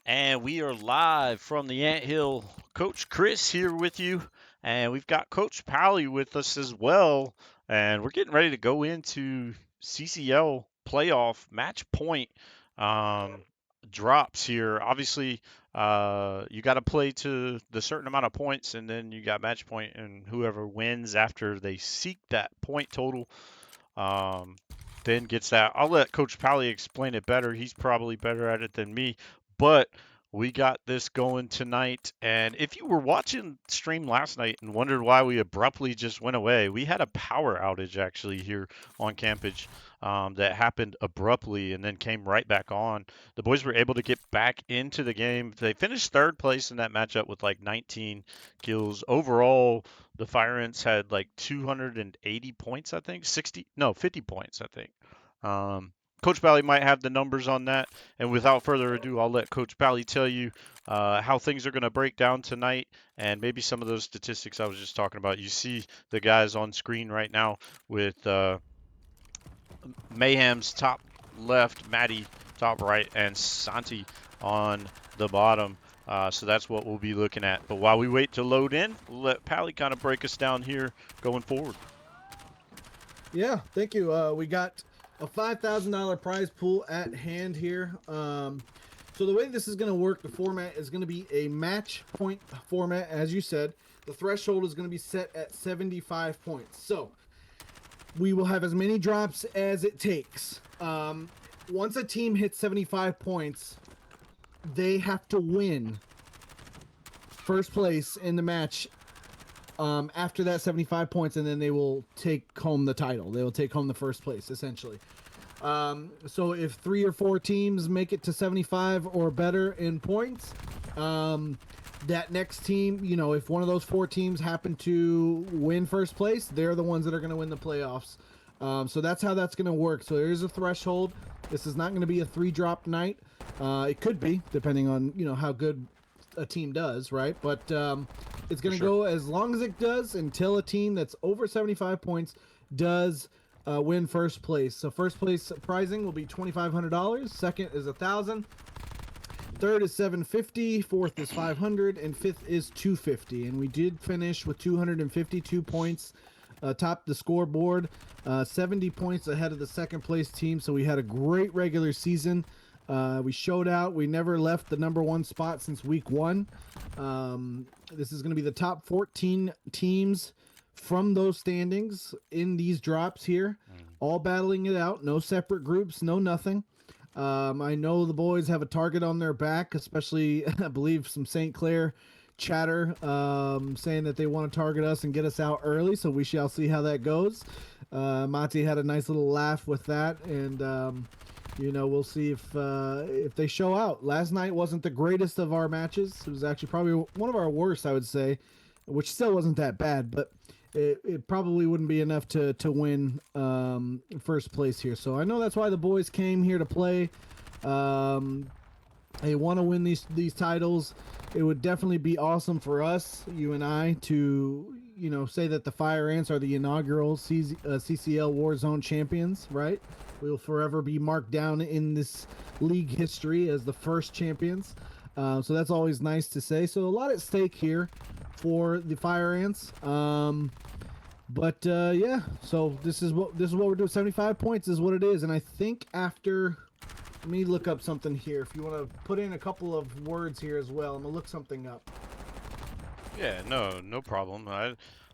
And we are live from the Anthill. Coach Chris here with you, and we've got Coach Pally with us as well. And we're getting ready to go into CCL playoff match point um, drops here. Obviously, you got to play to the certain amount of points, and then you got match point, and whoever wins after they seek that point total um, then gets that. I'll let Coach Pally explain it better. He's probably better at it than me. But we got this going tonight. And if you were watching stream last night and wondered why we abruptly just went away, we had a power outage actually here on campus that happened abruptly and then came right back on. The boys were able to get back into the game. They finished third place in that matchup with like 19 kills. Overall, the Fire Ants had like 280 points, I think. 50 points, I think. Coach Bally might have the numbers on that. And without further ado, I'll let Coach Bally tell you how things are going to break down tonight and maybe some of those statistics I was just talking about. You see the guys on screen right now with Mayhem's top left, Maddie top right, and Santi on the bottom. So that's what we'll be looking at. But while we wait to load in, we'll let Pally kind of break us down here going forward. Yeah, thank you. We got a $5,000 prize pool at hand here. So the way this is going to work, the format is going to be a match point format, as you said. The threshold is going to be set at 75 points. So we will have as many drops as it takes. Once a team hits 75 points, they have to win first place in the match after that 75 points, and then they will take home the title. They will take home the first place, essentially. So if 3 or 4 teams make it to 75 or better in points, that next team, if one of those 4 teams happen to win first place, they're the ones that are going to win the playoffs. So that's how that's going to work. So there is a threshold. This is not going to be a 3-drop night. It could be, depending on, how good a team does, right? But it's going to go as long as it does until a team that's over 75 points does win first place. So first place prizing will be $2,500. Second is $1,000. Third is $750. Fourth is $500, and fifth is $250. And we did finish with 252 points. Top the scoreboard, 70 points ahead of the second place team. So we had a great regular season. We showed out. We never left the number 1 spot since week 1. This is going to be the top 14 teams from those standings in these drops here, all battling it out. No separate groups, no nothing. I know the boys have a target on their back, especially, I believe, some St. Clair chatter saying that they want to target us and get us out early, so we shall see how that goes. Mati had a nice little laugh with that, and we'll see if they show out. Last night wasn't the greatest of our matches. It was actually probably one of our worst, I would say, which still wasn't that bad, but it probably wouldn't be enough to win first place here. So I know that's why the boys came here to play. They want to win these titles. It would definitely be awesome for us, you and I, to say that the Fire Ants are the inaugural CCL Warzone champions, right? We will forever be marked down in this league history as the first champions. So that's always nice to say. So a lot at stake here for the Fire Ants. But yeah, so this is what we're doing. 75 points is what it is, and I think after. Let me look up something here. If you want to put in a couple of words here as well, I'm gonna look something up. Yeah, no problem.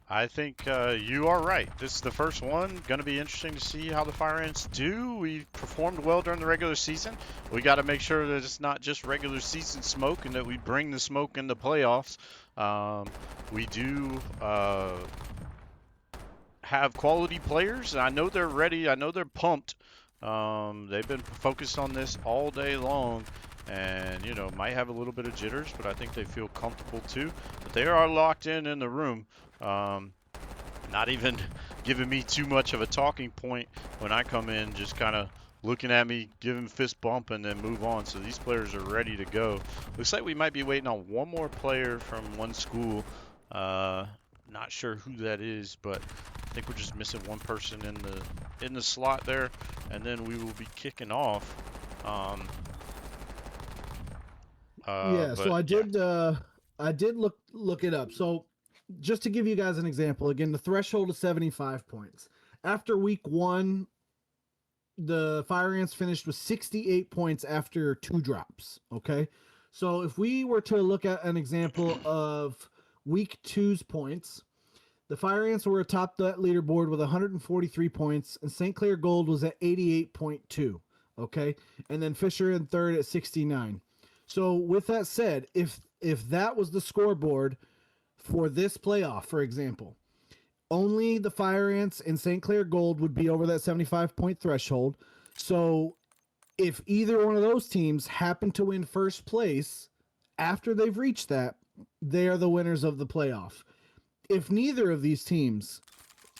I think you are right. This is the first one. Going to be interesting to see how the Fire Ants do. We performed well during the regular season. We got to make sure that it's not just regular season smoke and that we bring the smoke in the playoffs. We do have quality players. I know they're ready. I know they're pumped. They've been focused on this all day long. And, might have a little bit of jitters, but I think they feel comfortable too. But they are locked in the room. Not even giving me too much of a talking point when I come in, just kind of looking at me, giving fist bump, and then move on. So these players are ready to go. Looks like we might be waiting on one more player from one school. Not sure who that is, but I think we're just missing one person in the slot there, and then we will be kicking off. Yeah, so But yeah. I did look it up. So just to give you guys an example, again, the threshold is 75 points. After week 1, the Fire Ants finished with 68 points after 2 drops, okay? So if we were to look at an example of week 2's points, the Fire Ants were atop that leaderboard with 143 points, and St. Clair Gold was at 88.2, okay? And then Fisher in third at 69. So with that said, if that was the scoreboard for this playoff, for example, only the Fire Ants and St. Clair Gold would be over that 75-point threshold. So if either one of those teams happen to win first place after they've reached that, they are the winners of the playoff. If neither of these teams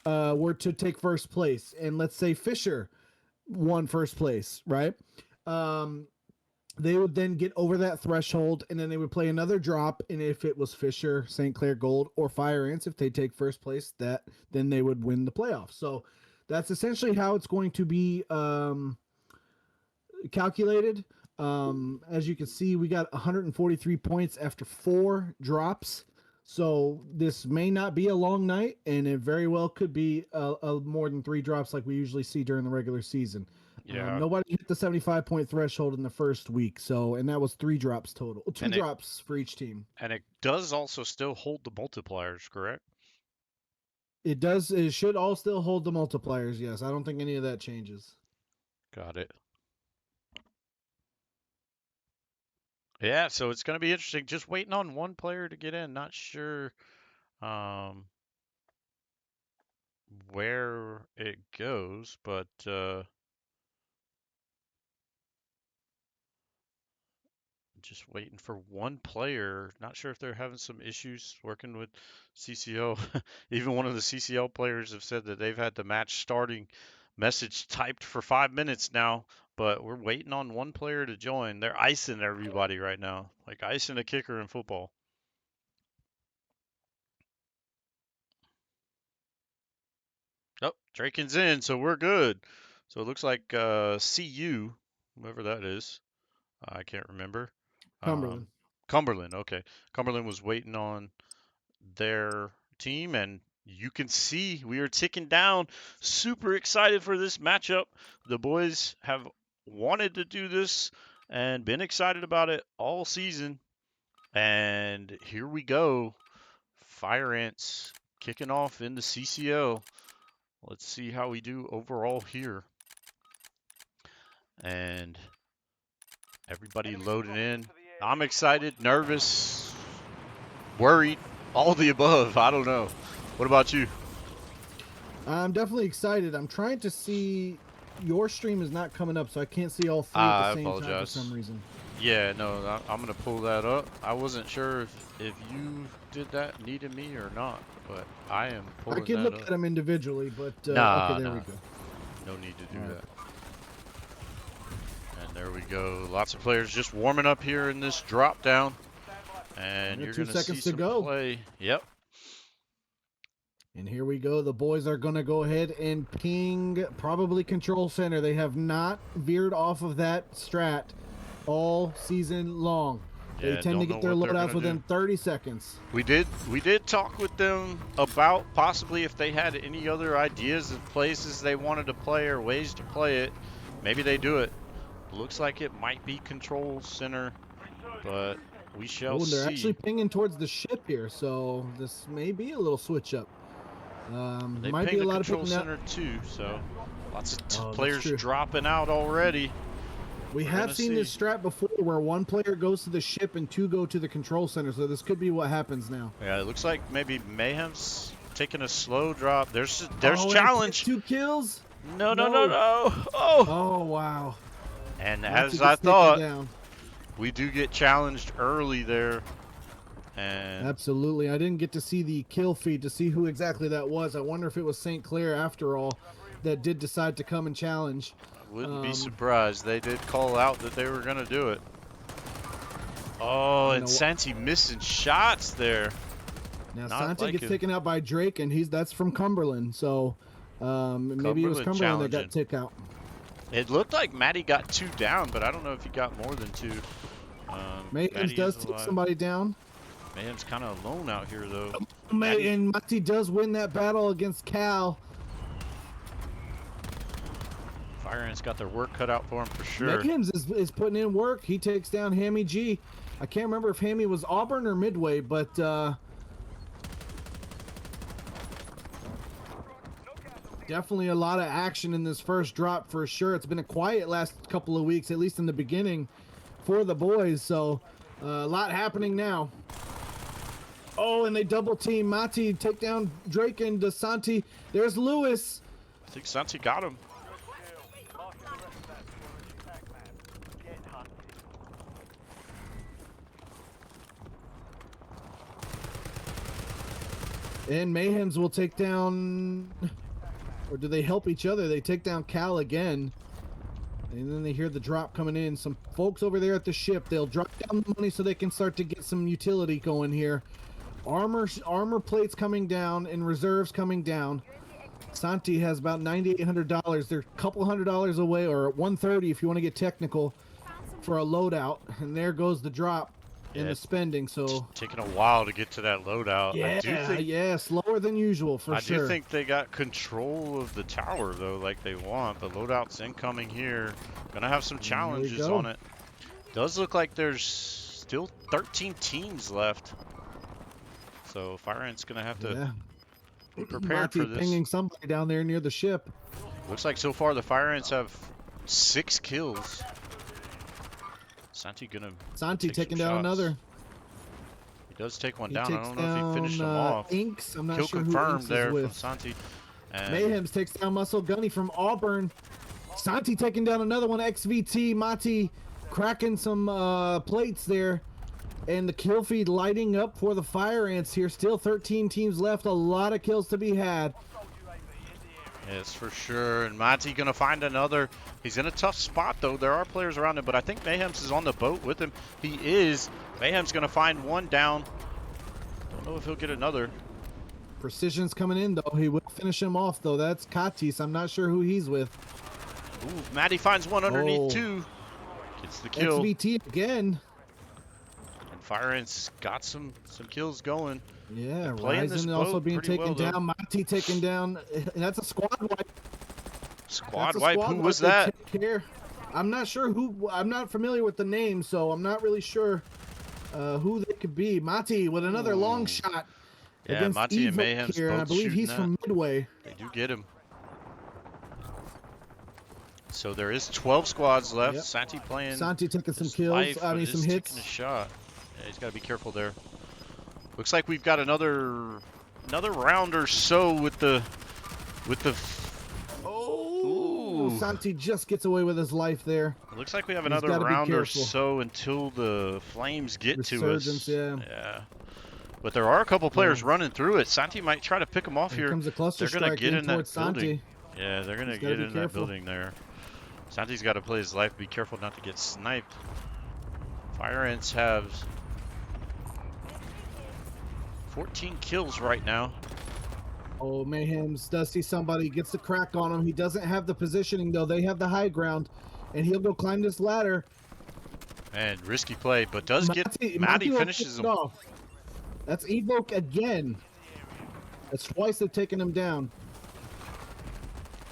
were to take first place, and let's say Fisher won first place, right? They would then get over that threshold, and then they would play another drop. And if it was Fisher, St. Clair Gold, or Fire Ants, if they take first place, then they would win the playoffs. So that's essentially how it's going to be calculated. As you can see, we got 143 points after 4 drops. So this may not be a long night, and it very well could be a more than 3 drops like we usually see during the regular season. Yeah. Nobody hit the 75-point threshold in the first week, and that was 3 drops total. 2 drops for each team. And it does also still hold the multipliers, correct? It does. It should all still hold the multipliers. Yes, I don't think any of that changes. Got it. Yeah, so it's going to be interesting. Just waiting on one player to get in. Not sure where it goes, but just waiting for one player. Not sure if they're having some issues working with CCL. Even one of the CCL players have said that they've had the match starting message typed for 5 minutes now, but we're waiting on one player to join. They're icing everybody right now, like icing a kicker in football. Oh, Draken's in, so we're good. So it looks like CU, whoever that is, I can't remember. Cumberland. Cumberland, okay. Cumberland was waiting on their team, and you can see we are ticking down. Super excited for this matchup. The boys have wanted to do this and been excited about it all season. And here we go. Fire Ants kicking off in the CCL. Let's see how we do overall here. And everybody loading in. I'm excited, nervous, worried, all the above. I don't know. What about you? I'm definitely excited. I'm trying to see. Your stream is not coming up, so I can't see all 3 at the same time for some reason. Yeah, no, I'm going to pull that up. I wasn't sure if you did that, needed me or not, but I am pulling that up. I can look at them individually, but nah, okay, there we go. No need to do that. And there we go. Lots of players just warming up here in this drop down. And you're going to see some play. Yep. And here we go. The boys are going to go ahead and ping probably control center. They have not veered off of that strat all season long. They tend to get their loadouts within 30 seconds. We did talk with them about possibly if they had any other ideas of places they wanted to play or ways to play it. Maybe they do it. Looks like it might be control center, but we shall see. They're actually pinging towards the ship here, so this may be a little switch up. They might be a lot of control center too, so lots of players dropping out already. We have seen this strat before where one player goes to the ship and 2 go to the control center, so this could be what happens now. Yeah, it looks like maybe Mayhem's taking a slow drop. There's challenge. 2 kills? No. Oh, wow. And as I thought, we do get challenged early there. And absolutely. I didn't get to see the kill feed to see who exactly that was. I wonder if it was St. Clair after all that did decide to come and challenge. Wouldn't be surprised. They did call out that they were going to do it. Oh, and Santi missing shots there. Now Santi gets taken out by Drake, and that's from Cumberland. So maybe it was Cumberland that got taken out. It looked like Matty got 2 down, but I don't know if he got more than 2. Mayhems Matty does is take alive. somebody down. Mayhem's kind of alone out here, though. And Mati does win that battle against Cal. Fire Ants got their work cut out for him for sure. Mayhems is putting in work. He takes down Hammy G. I can't remember if Hammy was Auburn or Midway, but definitely a lot of action in this first drop for sure. It's been a quiet last couple of weeks, at least in the beginning, for the boys. So a lot happening now. Oh, and they double team Mati, take down Drake and DeSanti. There's Lewis. I think Santi got him. And Mayhems will take down, or do they help each other? They take down Cal again. And then they hear the drop coming in. Some folks over there at the ship, they'll drop down the money so they can start to get some utility going here. Armor plates coming down and reserves coming down. Santi has about $9,800. They're a couple $100 away, or $130 if you want to get technical, for a loadout. And there goes the drop in the spending. So it's taking a while to get to that loadout. Yeah, slower than usual for sure. I do think they got control of the tower though, like they want. The loadout's incoming here. Gonna have some challenges on it. Does look like there's still 13 teams left. So Fire Ant's gonna have to be prepared for this. Pinging somebody down there near the ship. Looks like so far the Fire Ants have 6 kills. Santi taking down another. He does take one down. I don't know if he finished them off. Inks. I'm not Kill sure confirmed who there with. from Santi. And Mayhems takes down Muscle Gunny from Auburn. Santi taking down another one. XVT. Mati cracking some plates there. And the kill feed lighting up for the Fire Ants here. Still 13 teams left. A lot of kills to be had. Yes, for sure. And Mati gonna find another. He's in a tough spot though. There are players around him, but I think Mayhems is on the boat with him. He is. Mayhem's gonna find one down. Don't know if he'll get another. Precision's coming in though. He will finish him off though. That's Katis. I'm not sure who he's with. Ooh, Matty finds one underneath too. Gets the kill. XVT again. And Fire Ants got some kills going. Yeah, Ryzen also being taken down. Mati taken down. That's a squad wipe. Squad wipe? Who was that? I'm not sure who. I'm not familiar with the name, so I'm not really sure who they could be. Mati with another long shot. Yeah, Mati and Mayhem's here, both I believe he's from Midway. They do get him. So there is 12 squads left. Yep. Santi taking some kills. I mean, some hits. Taking a shot. Yeah, he's got to be careful there. Looks like we've got another round or so with the. Oh, Santi just gets away with his life there. It looks like we have another round or so until the flames get to us. Yeah. But there are a couple players running through it. Santi might try to pick them off here. Comes a cluster they're gonna get in that Santi. building. Yeah, they're gonna get in that building there. Santi's got to play his life. Be careful not to get sniped. Fire Ants have 14 kills right now. Oh, Mayhems does see somebody, gets the crack on him. He doesn't have the positioning though. They have the high ground, and he'll go climb this ladder. And risky play, but does Matty finishes him off. That's Evoke again. That's twice they've taken him down.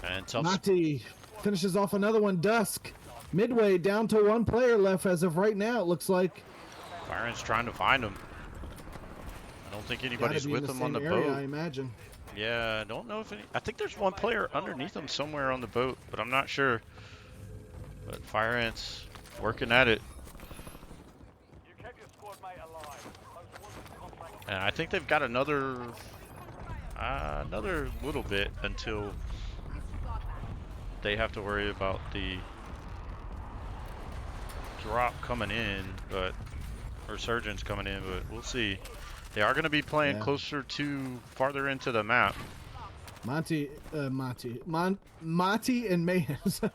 And Matty finishes off another one. Dusk. Midway down to one player left as of right now, it looks like. Fire Ants trying to find him. I don't think anybody's with him on the boat. I imagine. Yeah, I don't know if I think there's one player underneath him somewhere on the boat, but I'm not sure. But Fire Ants working at it. And I think they've got another little bit until they have to worry about the drop coming in, but resurgence coming in, but we'll see. They are going to be playing closer to farther into the map. Mati and Mayhems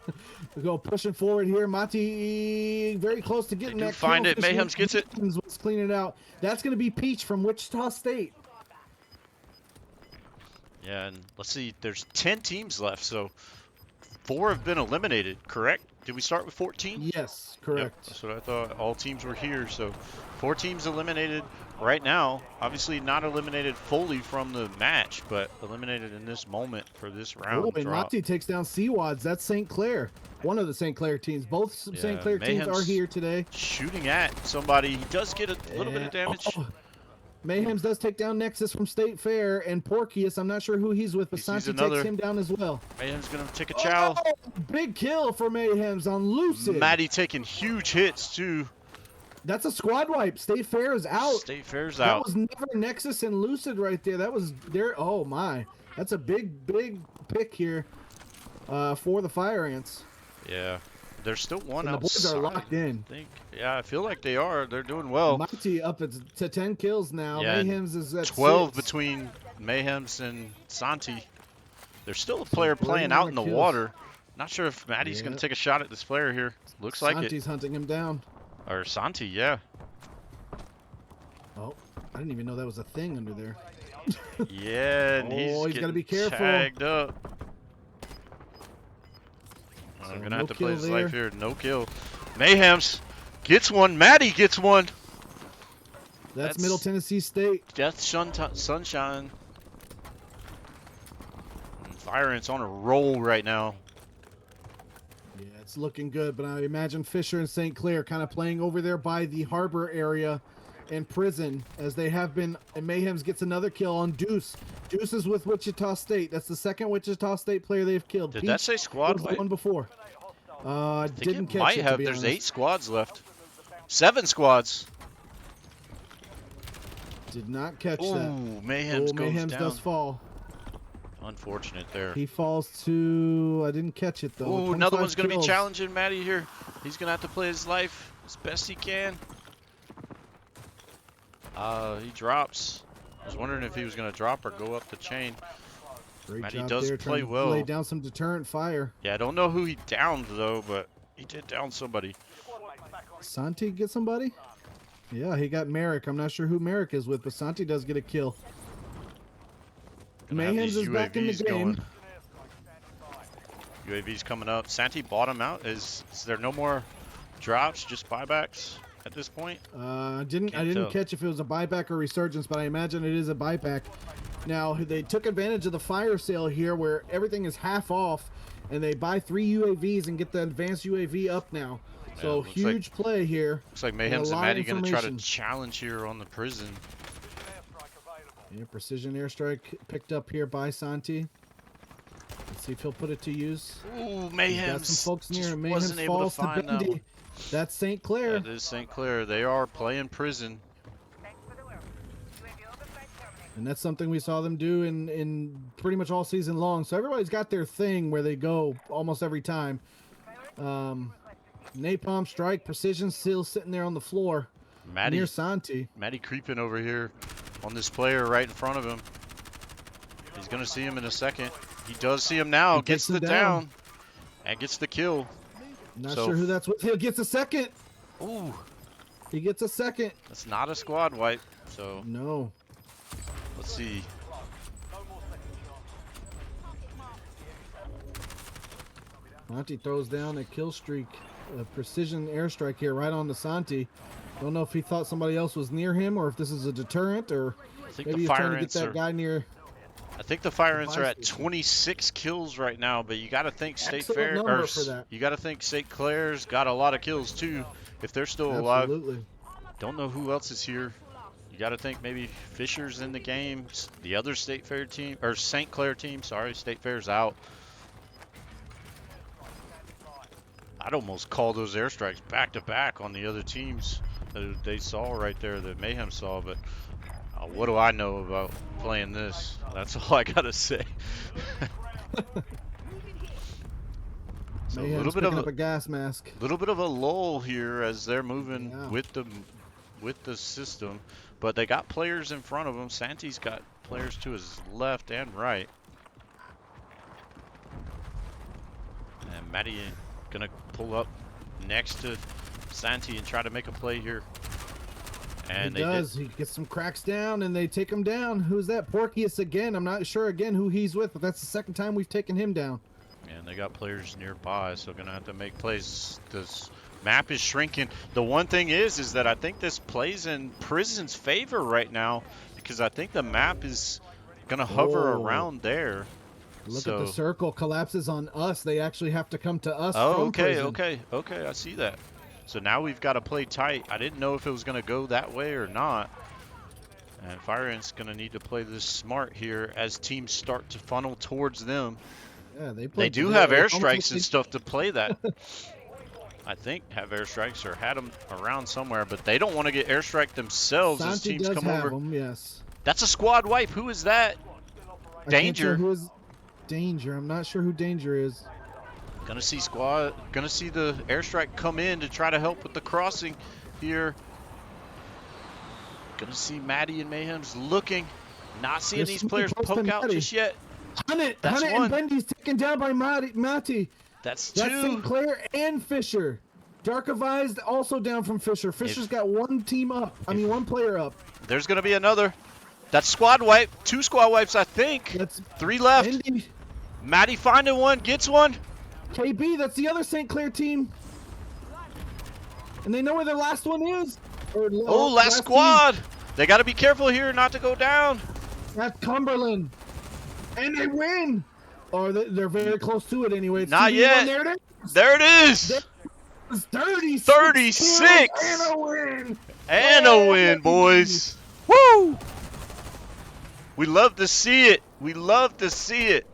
go pushing forward here. Mati very close to getting that kill. Find it. Mayhems gets it. Let's clean it out. That's going to be Peach from Wichita State. Yeah, and let's see. There's 10 teams left, so 4 have been eliminated, correct? Did we start with 14? Yes, Yep, correct. that's what I thought. All teams were here, so 4 teams eliminated right now. Obviously not eliminated fully from the match, but eliminated in this moment for this Oh, round and drop. Monty takes down Seawads. That's St. Clair. One of the St. Clair teams. Both St. Clair teams are here today. Shooting at somebody. He does get a little bit of damage. Oh, Mayhems does take down Nexus from State Fair, and Porcius, I'm not sure who he's with, but Santi takes him down as well. Mayhem's going to take a chow. Oh, big kill for Mayhems on Lucid. Maddie taking huge hits, too. That's a squad wipe. State Fair is out. State Fair's out. That was never Nexus and Lucid right there. That was there. Oh, my. That's a big pick here for the Fire Ants. Yeah. There's still one and outside. The boys are locked in. I feel like they are. They're doing well. Mighty up to 10 kills now. Yeah, Mayhems is at 12 6. between Mayhems and Santi. There's still a player playing out in the water. Not sure if Maddie's going to take a shot at this player here. Looks like it. Santi's hunting him down. Or Santi, yeah. Oh, I didn't even know that was a thing under there. Yeah, and he's got to be careful. Tagged up. So I'm going to have to play his life here. No kill. Mayhems gets one. Maddie gets one. That's Middle Tennessee State. Death Sunshine. And Fire Ants on a roll right now. Yeah, it's looking good, but I imagine Fisher and St. Clair kind of playing over there by the harbor area and prison as they have been. And Mayhems gets another kill on Deuce. Deuce is with Wichita State. That's the second Wichita State player they've killed. Did that say squad? Was the one before. Didn't catch might it, have. to be There's honest. 8 squads left. 7 squads. Did not catch Ooh, that. Mayhems goes Mayhems down. does fall. Unfortunate there. He falls to. I didn't catch it though. Ooh, another one's going to be kills. challenging Maddie here. He's going to have to play his life as best he can. He drops. I was wondering if he was going to drop or go up the chain. Great Maddie job does there, play trying to well. Lay down some deterrent fire. Yeah, I don't know who he downed though, but he did down somebody. Santi get somebody? Yeah, he got Merrick. I'm not sure who Merrick is with, but Santi does get a kill. Mayhems is back in the game. UAV's coming up. Santi bought him out. Is there no more drops, just buybacks at this point? I didn't catch if it was a buyback or resurgence, but I imagine it is a buyback. Now, they took advantage of the fire sale here where everything is half off, and they buy 3 UAVs and get the advanced UAV up now. So huge play here. Looks like Mayhems and Maddie going to try to challenge here on the prison. Yeah, precision airstrike picked up here by Santi. Let's see if he'll put it to use. Ooh, Mayhems. Got some folks near him. Mayhems wasn't able falls to find that Bendy. one. That's St. Clair. That is St. Clair. They are playing prison. And that's something we saw them do in pretty much all season long. So everybody's got their thing where they go almost every time. Napalm strike, precision still sitting there on the floor near Santi. Maddie creeping over here on this player right in front of him. He's going to see him in a second. He does see him now. Gets the down and gets the kill. Not sure who that's with. He gets a second. Ooh. He gets a second. That's not a squad wipe. So no. Let's see. Monty throws down a kill streak, a precision airstrike here right on the Santi. Don't know if he thought somebody else was near him or if this is a deterrent or maybe he's trying to get that guy near. I think the Fire Ants are at 26 kills right now, but you got to think State Fair, you got to think St. Clair's got a lot of kills too if they're still alive. Absolutely. Don't know who else is here. You got to think maybe Fisher's in the game. The other State Fair team, or St. Clair team, sorry, State Fair's out. I'd almost call those airstrikes back to back on the other teams that they saw right there, that Mayhem saw, but what do I know about playing this? That's all I got to say. So a little bit of a gas mask. Little bit of a lull here as they're moving with the system, but they got players in front of them. Santi's got players to his left and right, and Maddie gonna pull up next to Santi and try to make a play here. And he gets some cracks down and they take him down. Who's that? Porcius again. I'm not sure again who he's with, but that's the second time we've taken him down. And they got players nearby, so gonna have to make plays. This map is shrinking. The one thing is that I think this plays in Prison's favor right now because I think the map is gonna hover Oh, around there. look at the So, circle collapses on us. They actually have to come to us oh, from okay, prison. okay, okay. I see that. So now we've got to play tight. I didn't know if it was gonna go that way or not. And Fire Ant's gonna need to play this smart here as teams start to funnel towards them. Yeah, They do have it's almost like airstrikes and stuff to play that. I think have airstrikes or had them around somewhere, but they don't want to get airstrike themselves as Santi teams does come have over. them, yes. That's a squad wipe. Who is that? I can't tell Danger. who is Danger. I'm not sure who Danger is. Gonna see squad. Gonna see the airstrike come in to try to help with the crossing here. Gonna see Maddie and Mayhem's looking. Not seeing There's these somebody players close to poke out Matty. just yet. Hunnit That's and one. Bendy's taken down by Matty. That's That's two. St. Clair and Fisher. Dark Avised also down from Fisher. Fisher's got one team up. One player up. There's gonna be another. That's squad wipe. Two squad wipes, I think. That's Three left. Indy. Maddie finding one, gets one. KB, that's the other St. Clair team. And they know where their last one is. Oh, last squad. Team. They got to be careful here not to go down. That's Cumberland. And they win. Or they're very close to it anyway. It's not yet. There it is. There it is. 36. 36. And a win. And a win, boys. Woo. We love to see it. We love to see it.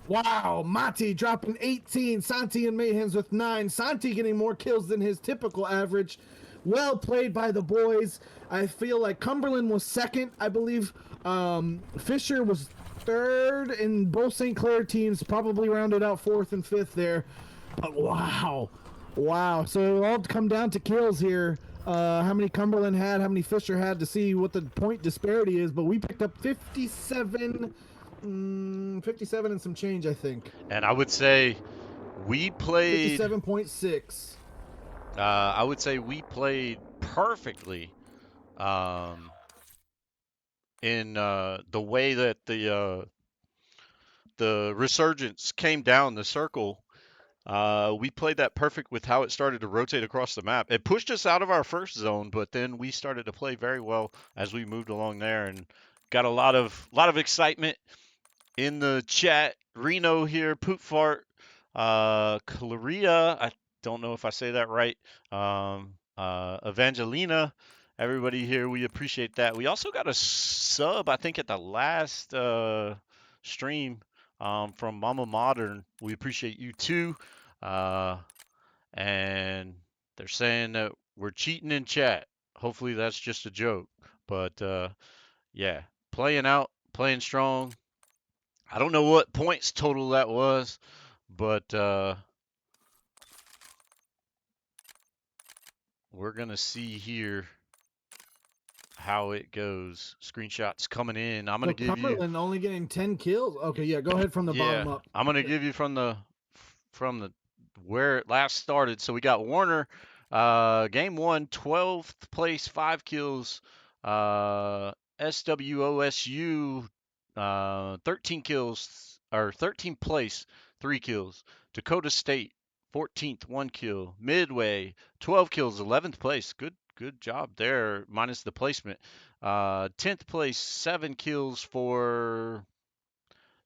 Wow, Mati dropping 18, Santi and Mayhems with 9. Santi getting more kills than his typical average. Well played by the boys. I feel like Cumberland was second, I believe. Fisher was third, and both St. Clair teams probably rounded out fourth and fifth there. But wow. So it'll all come down to kills here. How many Cumberland had, how many Fisher had to see what the point disparity is. But we picked up 57 and some change, I think. And I would say we played 57.6. I would say we played perfectly in the way that the resurgence came down the circle. We played that perfect with how it started to rotate across the map. It pushed us out of our first zone, but then we started to play very well as we moved along there and got a lot of excitement in the chat. Reno here, Poop Fart, Claria, I don't know if I say that right. Evangelina, everybody here, we appreciate that. We also got a sub, I think, at the last stream from Mama Modern. We appreciate you too. And they're saying that we're cheating in chat. Hopefully that's just a joke. But yeah, playing out, playing strong. I don't know what points total that was, but we're going to see here how it goes. Screenshots coming in. I'm going to give Cumberland you only getting 10 kills. Okay, yeah, go ahead from the bottom up. I'm going to give you from the where it last started. So we got Warner game 1, 12th place, 5 kills. SWOSU 13 kills, or 13th place, 3 kills. Dakota State 14th, 1 kill. Midway 12 kills, 11th place. Good job there, minus the placement. 10th place, 7 kills for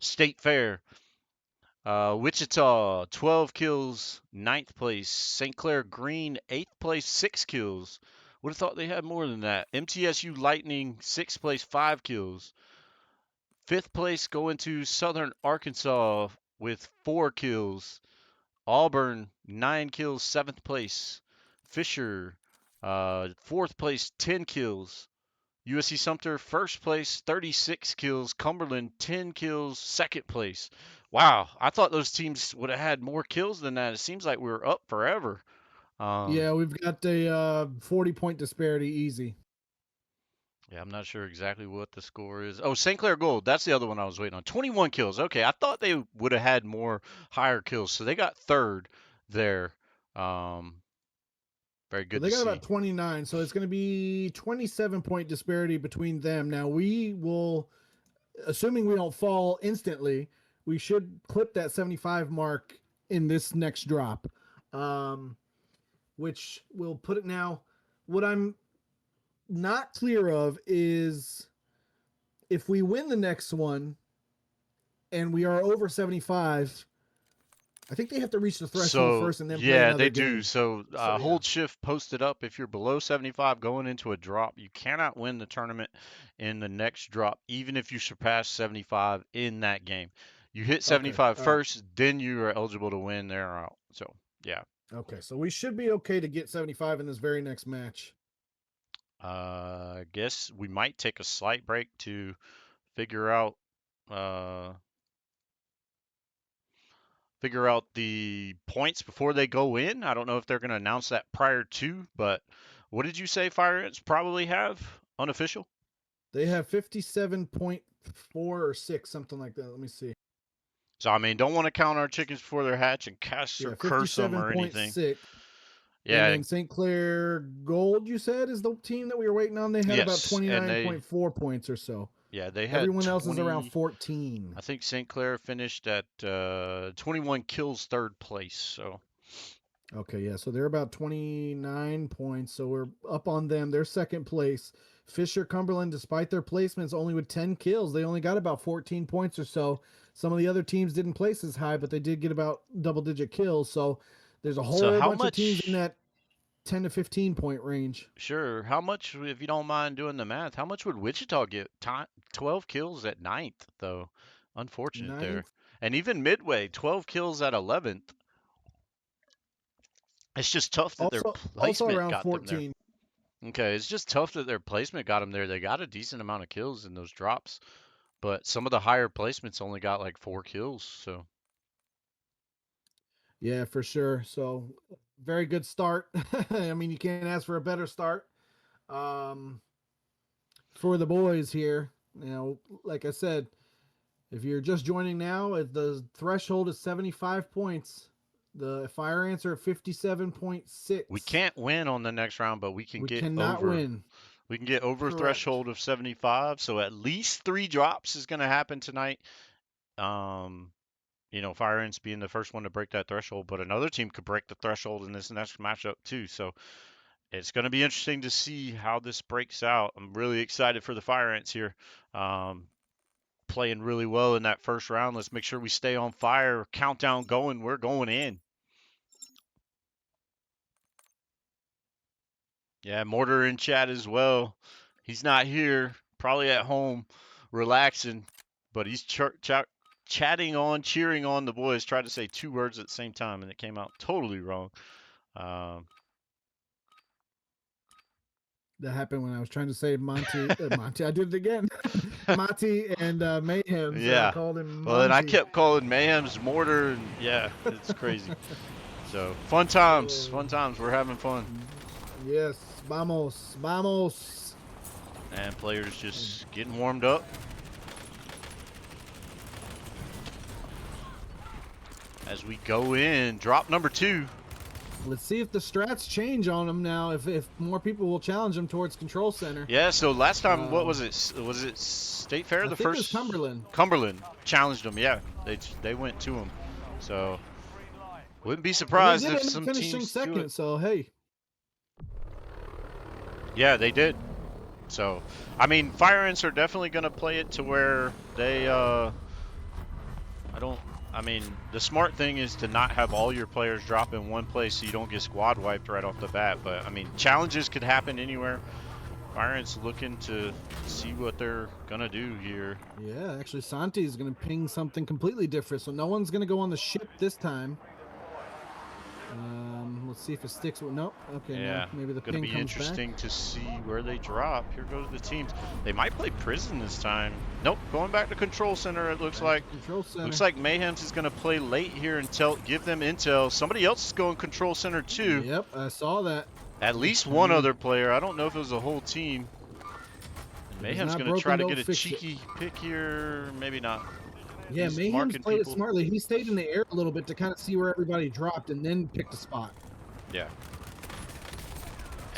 State Fair. Wichita 12 kills, 9th place. St. Clair Green 8th place, 6 kills. Would have thought they had more than that. MTSU Lightning 6th place, 5 kills. 5th place going to Southern Arkansas with 4 kills. Auburn 9 kills, 7th place. Fisher 4th place, 10 kills. USC Sumter 1st place, 36 kills. Cumberland 10 kills, 2nd place. Wow, I thought those teams would have had more kills than that. It seems like we were up forever. Yeah, we've got a 40-point disparity easy. Yeah, I'm not sure exactly what the score is. Oh, St. Clair Gold. That's the other one I was waiting on. 21 kills. Okay, I thought they would have had more higher kills. So they got third there. Very good They to got see. about 29, so it's going to be 27-point disparity between them. Now we will, assuming we don't fall instantly, we should clip that 75 mark in this next drop, which will put it now. What I'm not clear of is if we win the next one and we are over 75, I think they have to reach the threshold So first and then play yeah, another they do. game. So So yeah. hold shift posted up. If you're below 75 going into a drop, you cannot win the tournament in the next drop, even if you surpass 75 in that game. You hit Okay. 75 All right. first, then you are eligible to win there or out. So yeah. Okay. So we should be okay to get 75 in this very next match. I guess we might take a slight break to figure out uh, the points before they go in. I don't know if they're going to announce that prior to, but what did you say Fire Ants probably have unofficial? They have 57.4 or 6, something like that. Let me see. So I mean, don't want to count our chickens before they're hatched and cast or Yeah, curse them or anything. 57.6. And Yeah, then St. Clair Gold, you said, is the team that we were waiting on. They had about yes, and 29.4 points or so. they had Everyone else is around 20. 14. I think St. Clair finished at 21 kills, third place. So Okay, yeah, so they're about 29 points. So we're up on them. They're second place. Fisher Cumberland, despite their placements, only with 10 kills. They only got about 14 points or so. Some of the other teams didn't place as high, but they did get about double-digit kills. So there's a so whole how bunch of teams in much? that 10 to 15 point range. Sure. How much, if you don't mind doing the math, how much would Wichita get? 12 kills at ninth, though. Unfortunate there. Ninth. And even Midway, 12 kills at 11th. It's just tough that their Also placement around got them there. 14. Okay, it's just tough that their placement got them there. They got a decent amount of kills in those drops, but some of the higher placements only got like 4 kills. So Yeah, for sure. So very good start. I mean, you can't ask for a better start. Um, for the boys here, like I said, if you're just joining now, the threshold is 75 points. The Fire Ants are at 57.6. we can't win on the next round, but we can We get cannot over. win. We can get over Correct. threshold of 75. So at least 3 drops is going to happen tonight. Um, Fire Ants being the first one to break that threshold, but another team could break the threshold in this next matchup too. So it's going to be interesting to see how this breaks out. I'm really excited for the Fire Ants here. Playing really well in that first round. Let's make sure we stay on fire. Countdown going. We're going in. Yeah, Mortar in chat as well. He's not here. Probably at home, relaxing, but he's chatting on, cheering on the boys. Tried to say 2 words at the same time, and it came out totally wrong. Um, That happened when I was trying to say Monty. Monty, I did it again. Monty and Mayhem. So I yeah. called him Well, and I Monty. kept calling Mayhem's Mortar, and yeah, it's crazy. So fun times, Oh, fun times. We're having fun, yes, vamos, vamos. and players just getting warmed up. As we go in, drop number 2. Let's see if the strats change on them now. If more people will challenge them towards Control Center. Yeah, so last time, what was it? Was it State Fair? I The think it was first Cumberland. Cumberland challenged them. Yeah, they went to him. So wouldn't be And they surprised did if end up some finishing teams do it. second. So hey, Yeah, they did. So I mean, Fire Ants are definitely going to play it to where they. I mean, the smart thing is to not have all your players drop in one place so you don't get squad wiped right off the bat. But I mean, challenges could happen anywhere. Fire Ants looking to see what they're gonna do here. yeah, actually Santi is going to ping something completely different. So no one's going to go on the ship this time. Let's see if it sticks with. Nope. Okay, Yeah, no. Maybe the gonna ping be comes back. interesting to see where they drop. Here goes the teams. They might play prison this time. Nope, going back to control center. It looks like. Control Center. Looks like Mayhem's is gonna play late here until give them intel. Somebody else is going control center too. Yep, I saw that. At least one other player. I don't know if it was a whole team. Mayhem's gonna try to get a cheeky pick here. Maybe not. Yeah, He's Mayhem's marking played people. it smartly. He stayed in the air a little bit to kind of see where everybody dropped and then picked a spot. Yeah.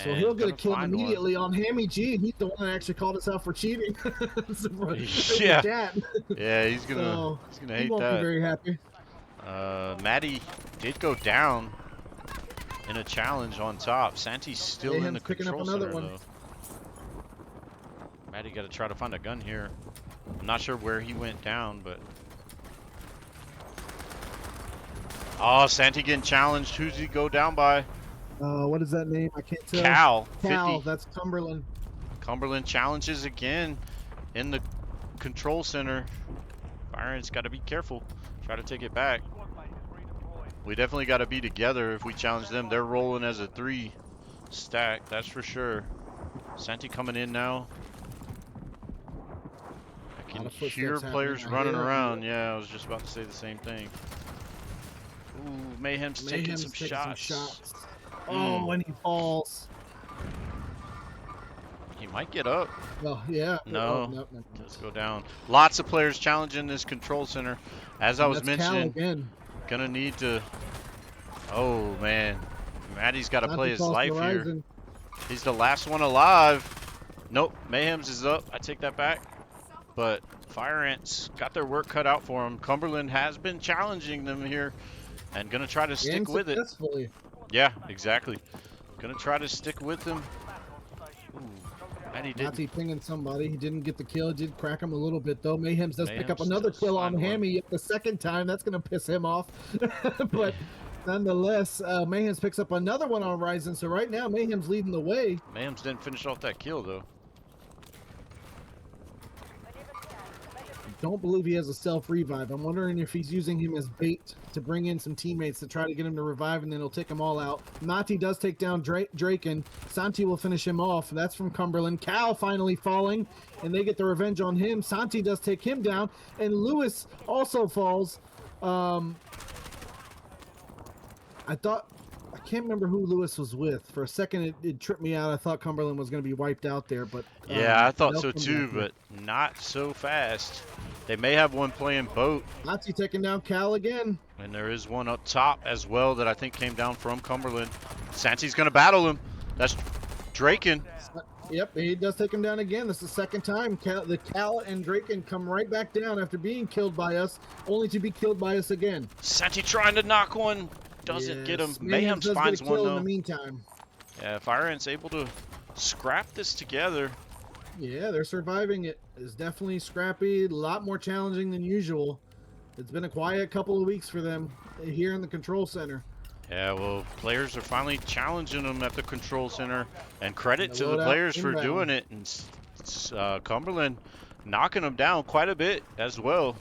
So he'll get a gonna kill find one. immediately on Hammy G. He's the one that actually called us out for cheating. Yeah. Chat. Yeah, he's gonna He hate won't be that. very happy. Maddie did go down in a challenge on top. Santi's still in the Mayhem's picking up control another center one. though. Maddie got to try to find a gun here. I'm not sure where he went down, but oh, Santi getting challenged. Who's he go down by? What is that name? I can't tell. Cal. Cal, 50. that's Cumberland. Cumberland challenges again in the control center. Byron's got to be careful. Try to take it back. We definitely got to be together if we challenge them. They're rolling as a 3 stack, that's for sure. Santi coming in now. I can hear players running around. Yeah, I was just about to say the same thing. Ooh, Mayhem's taking some shots. Oh, and he falls. He might get up. Oh, yeah. No, no. let's go down. Lots of players challenging this control center. As I was mentioning, gonna need to. Oh man, Maddie's got to play his life here. He's the last one alive. Nope, Mayhem's is up. I take that back. But Fire Ants got their work cut out for them. Cumberland has been challenging them here and gonna try to stick with it. Yeah, exactly. Gonna try to stick with them. Ooh, Maddie didn't. Nazi pinging somebody. He didn't get the kill. Did crack him a little bit though. Mayhem's does pick up another kill on Hammy the second time. That's gonna piss him off. But nonetheless, Mayhem's picks up another one on Ryzen. So right now, Mayhem's leading the way. Mayhem's didn't finish off that kill though. Don't believe he has a self-revive. I'm wondering if he's using him as bait to bring in some teammates to try to get him to revive, and then he'll take them all out. Nati does take down Draken. Santi will finish him off. That's from Cumberland. Cal finally falling, and they get the revenge on him. Santi does take him down, and Lewis also falls. I can't remember who Lewis was with. For a second, it tripped me out. I thought Cumberland was going to be wiped out there, but yeah, I thought so too, but not so fast. They may have one playing boat. Nazi taking down Cal again. And there is one up top as well that I think came down from Cumberland. Santi's going to battle him. That's Draken. Yep, he does take him down again. This is the second time the Cal and Draken come right back down after being killed by us, only to be killed by us again. Santi trying to knock one. Doesn't get him. Mayhem finds one though. In the meantime. Yeah, Fire Ant's able to scrap this together. Yeah, they're surviving it. It's definitely scrappy, a lot more challenging than usual. It's been a quiet couple of weeks for them here in the control center. Yeah, well, players are finally challenging them at the control center, and credit to the players for doing it. And Cumberland knocking them down quite a bit as well.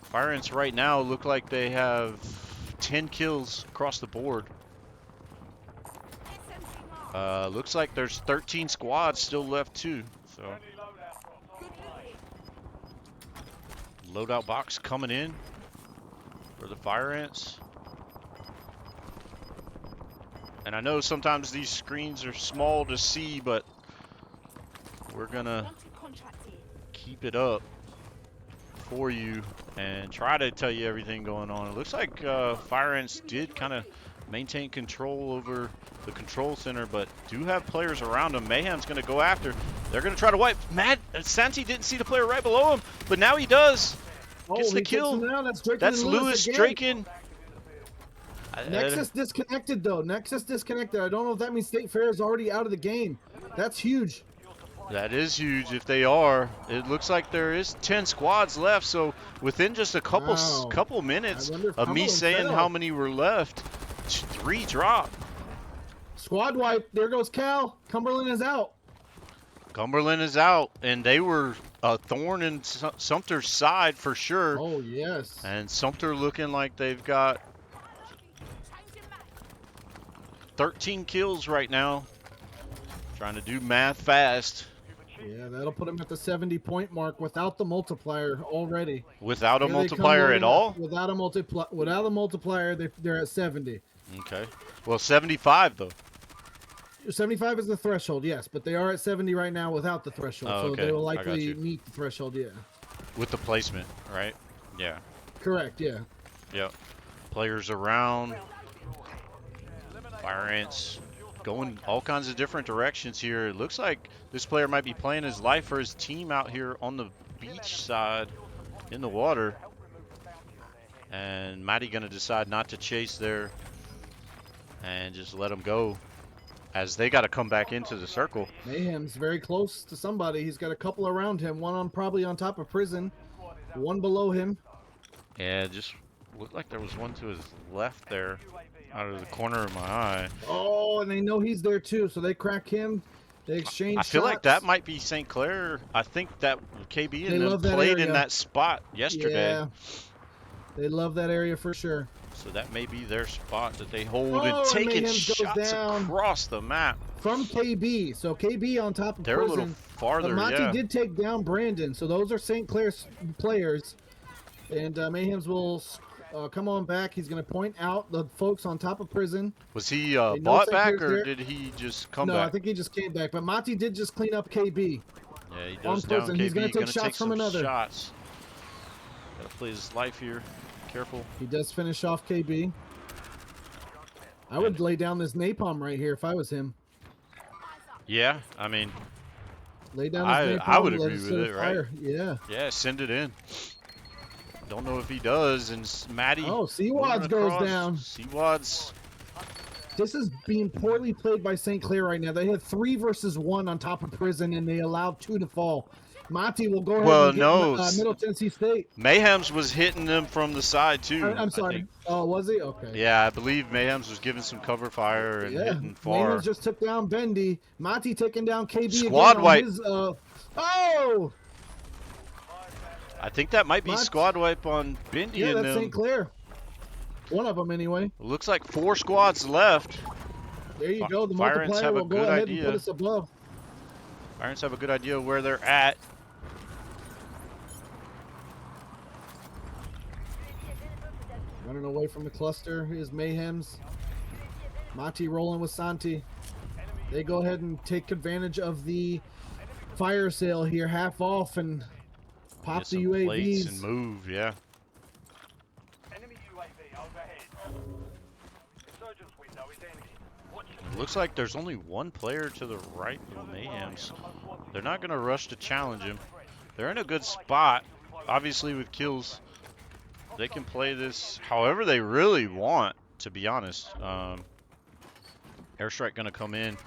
Fire Ants right now look like they have 10 kills across the board. Looks like there's 13 squads still left too. So loadout box coming in for the Fire Ants. And I know sometimes these screens are small to see, but we're gonna keep it up for you and try to tell you everything going on. It looks like Fire Ants did kind of maintain control over the control center, but do have players around them. Mayhem's going to go after. They're going to try to wipe. Santi didn't see the player right below him, but now he does. Gets the kill. That's Lewis Draken. Nexus disconnected though. Nexus disconnected. I don't know if that means State Fair is already out of the game. That's huge. That is huge if they are. It looks like there is 10 squads left, so within just a couple minutes of me saying how many were left, 3 drop. Squad wipe. There goes Cal. Cumberland is out. Cumberland is out, and they were a thorn in Sumter's side for sure. Oh, yes. And Sumter looking like they've got 13 kills right now. Trying to do math fast. Yeah, that'll put them at the 70-point mark without the multiplier already. Without a multiplier at all? Without a multiplier, they're at 70. Okay. Well, 75 though. 75 is the threshold, yes, but they are at 70 right now without the threshold, so they will likely meet the threshold, yeah. With the placement, right? Yeah. Correct, yeah. Yep. Players around. Fire Ants going all kinds of different directions here. It looks like this player might be playing his life for his team out here on the beach side in the water. And Matty gonna decide not to chase there and just let him go as they got to come back into the circle. Mayhem's very close to somebody. He's got a couple around him. One on probably on top of prison. One below him. Yeah, it just looked like there was one to his left there out of the corner of my eye. Oh, and they know he's there too, so they crack him. They exchange I feel shots. like that might be St. Clair. I think that KB They and them love that played in area. that spot yesterday. Yeah. They love that area for sure. So that may be their spot that they hold Oh, and and taking Mayhem's goes shots down. across the map. From KB. So KB on top of They're prison. a little farther, Monty yeah. did take down Brandon, so those are St. Clair's players. And Mayhem's will come on back. He's going to point out the folks on top of prison. Was he know bought St. back, Clair's or there. did he just come No, back? I think he just came back. But Monty did just clean up KB. Yeah, he on does down prison. KB. He's gonna take Gonna shots from some another. shots. Gotta play his life here. Careful. He does finish off KB. I would lay down this napalm right here if I was him. Yeah, I mean, Lay down this napalm. I would let agree it with set it, fire. Yeah. yeah, send it in. Don't know if he does, and Matty. Oh, Seawads moving goes across. down. Seawads. This is being poorly played by St. Clair right now. They had 3 versus 1 on top of prison, and they allowed 2 to fall. Monty will go ahead Well, and get no, Middle Tennessee State. Mayhem's was hitting them from the side too. I'm I sorry. think. Oh, was he? Okay. Yeah, I believe Mayhem's was giving some cover fire and hitting far. Mayhem's just took down Bendy. Monty taking down KB Squad again wipe. on his, oh! I think that might be What? squad wipe on Bendy Yeah, and that's them. St. Clair. One of them, anyway. Looks like 4 squads left. There you go. The Fire ants multiplier have a will go good ahead idea. and put us above. Irons have a good idea of where they're at. Running away from the cluster is Mayhem's. Monty rolling with Santi. They go ahead and take advantage of the fire sale here, half off, and pop Get the some plates UAVs. and move, yeah. Enemy UAV overhead. Insurgents window is empty. Watch It looks like there's only one player to the right of Mayhem's. They're not going to rush to challenge him. They're in a good spot, obviously with kills. They can play this however they really want, to be honest. Airstrike going to come in.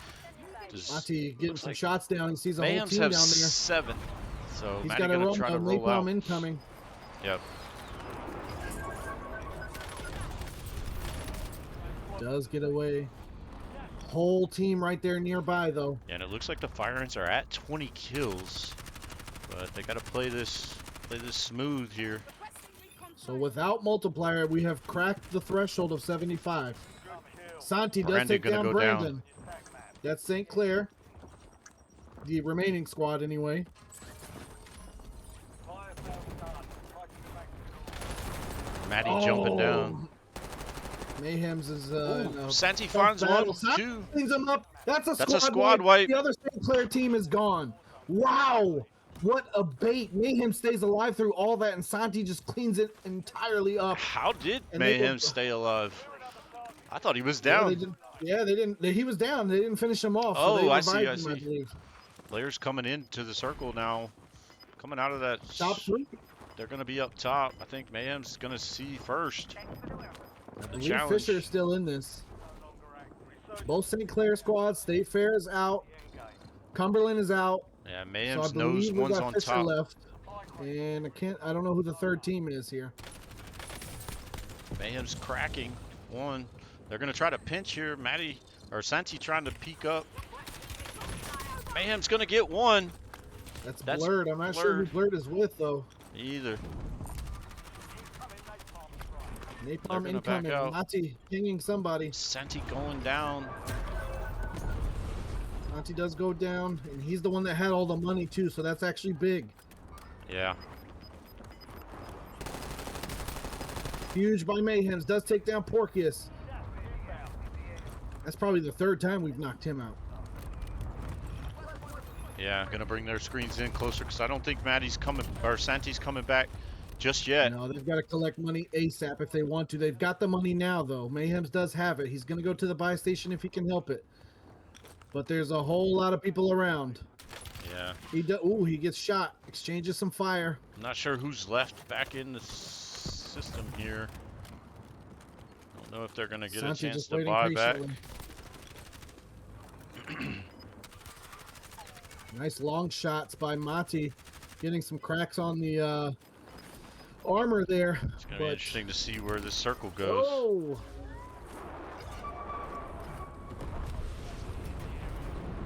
Monty getting looks some like shots down. He sees a whole Mayhem's team have down there. 7. So He's Matty got a going to try to roll napalm out. incoming. Yep. Does get away. Whole team right there nearby, though. And it looks like the fire ants are at 20 kills. But they got to play this smooth here. So without multiplier, we have cracked the threshold of 75. Santi does Brandon take gonna down go down. Brandon. That's St. Clair. The remaining squad, anyway. Matty jumping down. Mayhem's is Santi tough finds battle. one, Santi 2. cleans him up. That's a That's a squad wipe. The other St. Clair team is gone. Wow. What a bait. Mayhem stays alive through all that, and Santi just cleans it entirely up. How did And they Mayhem will- stay alive? I thought he was Yeah, down. they didn't. He was down. They didn't finish him off. Oh, so they I see, revived I him, see. believe. Players coming into the circle now. Coming out of that. Top 3. They're going to be up top. I think Mayhem's going to see first. I The believe challenge. Fisher's still in this. Both St. Clair squads. State Fair is out. Cumberland is out. Yeah, So I Mayhem's believe knows we one's got on Fisher top. left. And I don't know who the third team is here. Mayhem's cracking one. They're going to try to pinch here. Matty or Santi trying to peek up. Mayhem's going to get one. That's That's Blurred. I'm not sure who Blurred. Blurred is with, though. Either. Napalm gonna back incoming. out. Monty pinging somebody. Santi going down. Monty does go down, and he's the one that had all the money, too, so that's actually big. Yeah. Huge by Mayhem's. Does take down Porcius. That's probably the 3rd time we've knocked him out. Yeah, gonna bring their screens in closer because I don't think Matty's coming or Santi's coming back just yet. No, they've got to collect money ASAP if they want to. They've got the money now, though. Mayhem's does have it. He's going to go to the buy station if he can help it. but there's a whole lot of people around. Yeah. He gets shot. Exchanges some fire. I'm not sure who's left back in the system here. Don't know if they're gonna get a Santi chance just to waiting buy back. patiently. Nice long shots by Mati, getting some cracks on the armor there. It's gonna be interesting to see where this circle goes. Oh,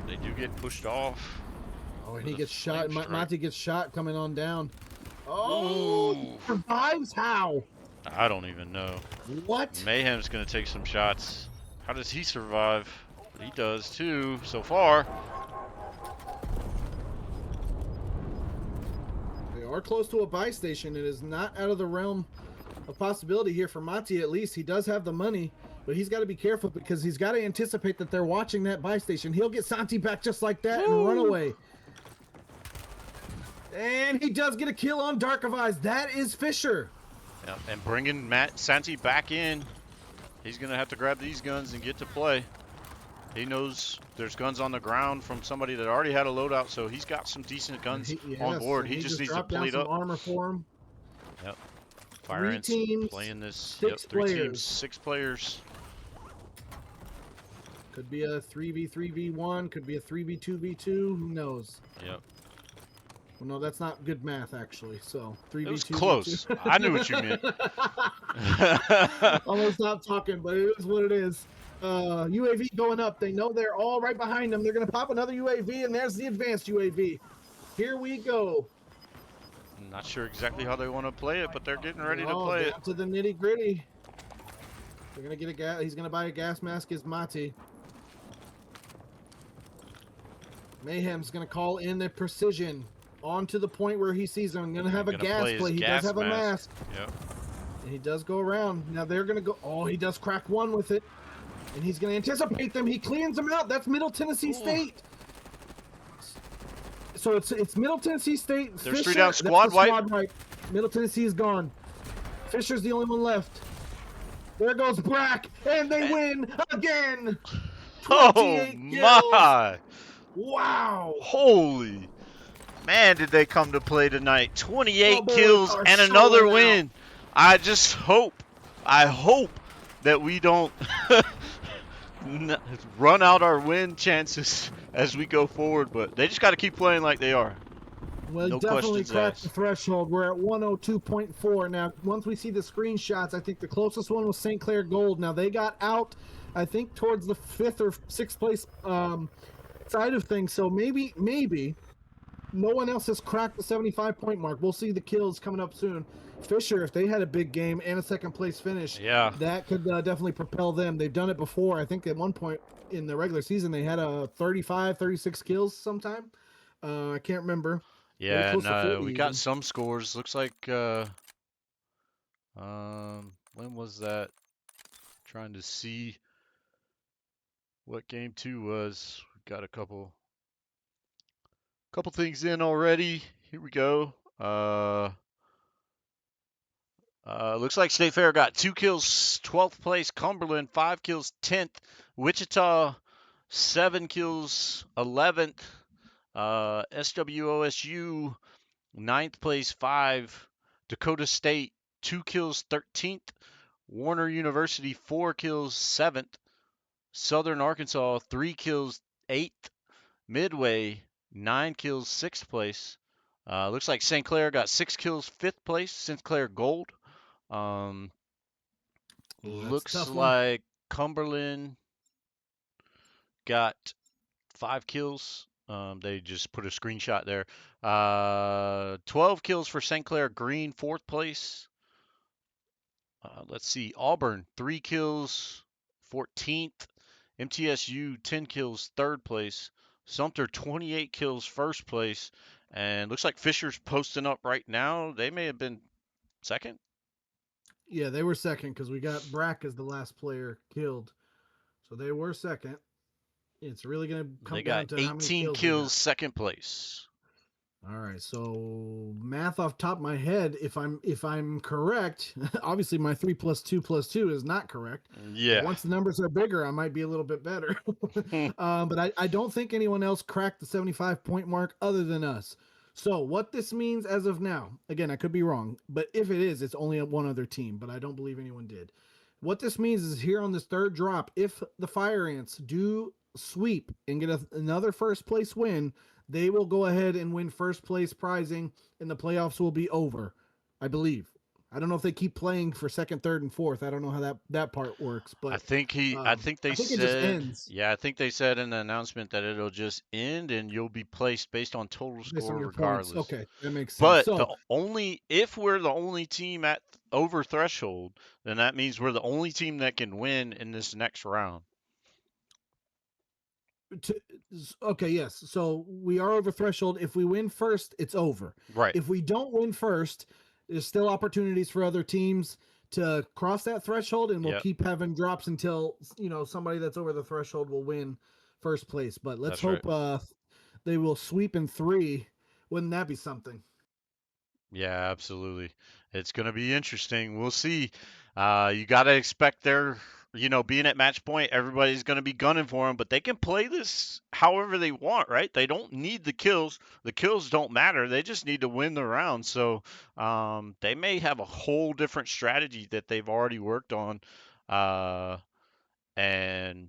They do get pushed off. oh, and with he a gets shot. flame strike. Mati gets shot coming on down. Oh, he Ooh. survives how? I don't even know. What? Mayhem's gonna take some shots. How does he survive? He does too, so far. They are close to a buy station. It is not out of the realm of possibility here for Mati. At least he does have the money, but he's got to be careful because he's got to anticipate that they're watching that buy station. He'll get Santi back just like that and run away. And he does get a kill on Dark of Eyes. That is Fisher. Yeah, and bringing Santi back in, he's gonna have to grab these guns and get to play. He knows there's guns on the ground from somebody that already had a loadout, so he's got some decent guns on board. So he just needs to dropped down plate some up. armor for him. Yep. Fire ants teams, playing this. 6 3 players. teams, 6 players. Could be a 3v3v1. Could be a 3v2v2. Who knows? Yep. Well, no, that's not good math, actually. So 3v2. It was close. I knew what you meant. I'm gonna stop talking, but it is what it is. UAV going up. They know they're all right behind them. They're gonna pop another UAV, and there's the advanced UAV. Here we go. I'm not sure exactly how they want to play it, but they're getting ready to play it. Down to the nitty gritty. They're gonna get a gas. He's gonna buy a gas mask as Mati. Mayhem's gonna call in the precision on to the point where he sees them. I'm gonna have a gas play. He does have a mask. Yep. And he does go around. Now they're gonna go. Oh, he does crack one with it, and he's gonna anticipate them. He cleans them out. That's Middle Tennessee State. So it's Middle Tennessee State. There's Fisher, 3 down. Squad wipe. Middle Tennessee is gone. Fisher's the only one left. There goes Brack, and they win again. Oh 28 my! Wow. Holy man, did they come to play tonight? 28 Oh, boy, kills are and another showing win. I just hope, that we don't run out our win chances as we go forward. But they just got to keep playing like they are. Well, No definitely questions cracked asked. the threshold. We're at 102.4 now. Once we see the screenshots, I think the closest one was St. Clair Gold. Now they got out, I think, towards the 5th or 6th place side of things. So maybe no one else has cracked the 75-point mark. We'll see the kills coming up soon. Fisher, if they had a big game and a 2nd place finish, Yeah. that could definitely propel them. They've done it before. I think at one point in the regular season they had a 35, 36 kills sometime. I can't remember. Yeah, close to and 40 we got even. some scores. Looks like when was that? Trying to see what game 2 was. We got a couple things in already. Here we go. Looks like State Fair got 2 kills, 12th place. Cumberland 5 kills, 10th. Wichita 7 kills, 11th. SWOSU 9th place, 5. Dakota State 2 kills, 13th. Warner University 4 kills, 7th. Southern Arkansas 3 kills, 8th. Midway 9 kills, 6th place. Looks like St. Clair got 6 kills, 5th place. St. Clair Gold. Looks like Cumberland got 5 kills. They just put a screenshot there. 12 kills for St. Clair Green, 4th place. Let's see. Auburn, 3 kills, 14th. MTSU, 10 kills, 3rd place. Sumter, 28 kills, 1st place. And looks like Fisher's posting up right now. They may have been 2nd. Yeah, they were 2nd because we got Brack as the last player killed. So they were 2nd. It's really going to come down to how many kills. They got 18 kills, 2nd place. All right, so math off top of my head, if I'm correct, obviously my 3 + 2 + 2 is not correct. But Yeah. once the numbers are bigger, I might be a little bit better. But I don't think anyone else cracked the 75-point mark other than us. So what this means as of now, again, I could be wrong, but if it is, it's only one other team, but I don't believe anyone did. What this means is here on this third drop, if the Fire Ants do sweep and get another first place win, they will go ahead and win first place prizing, and the playoffs will be over, I believe. I don't know if they keep playing for second, third, and fourth. I don't know how that part works, but I think they I think it just said, ends yeah, I think they said in the announcement that it'll just end and you'll be placed based on total based on score your points. regardless. Okay, that makes sense. But So if we're the only team at over threshold, then that means we're the only team that can win in this next round. to, okay, yes. So we are over threshold. If we win first, it's over. Right. If we don't win first, there's still opportunities for other teams to cross that threshold, and we'll Yep. keep having drops until somebody that's over the threshold will win first place. But let's That's right. hope they will sweep in three. Wouldn't that be something? Yeah, absolutely. It's going to be interesting. We'll see. You got to expect their, being at match point, everybody's going to be gunning for them, but they can play this however they want, right? They don't need the kills. The kills don't matter. They just need to win the round. So they may have a whole different strategy that they've already worked on. Uh, and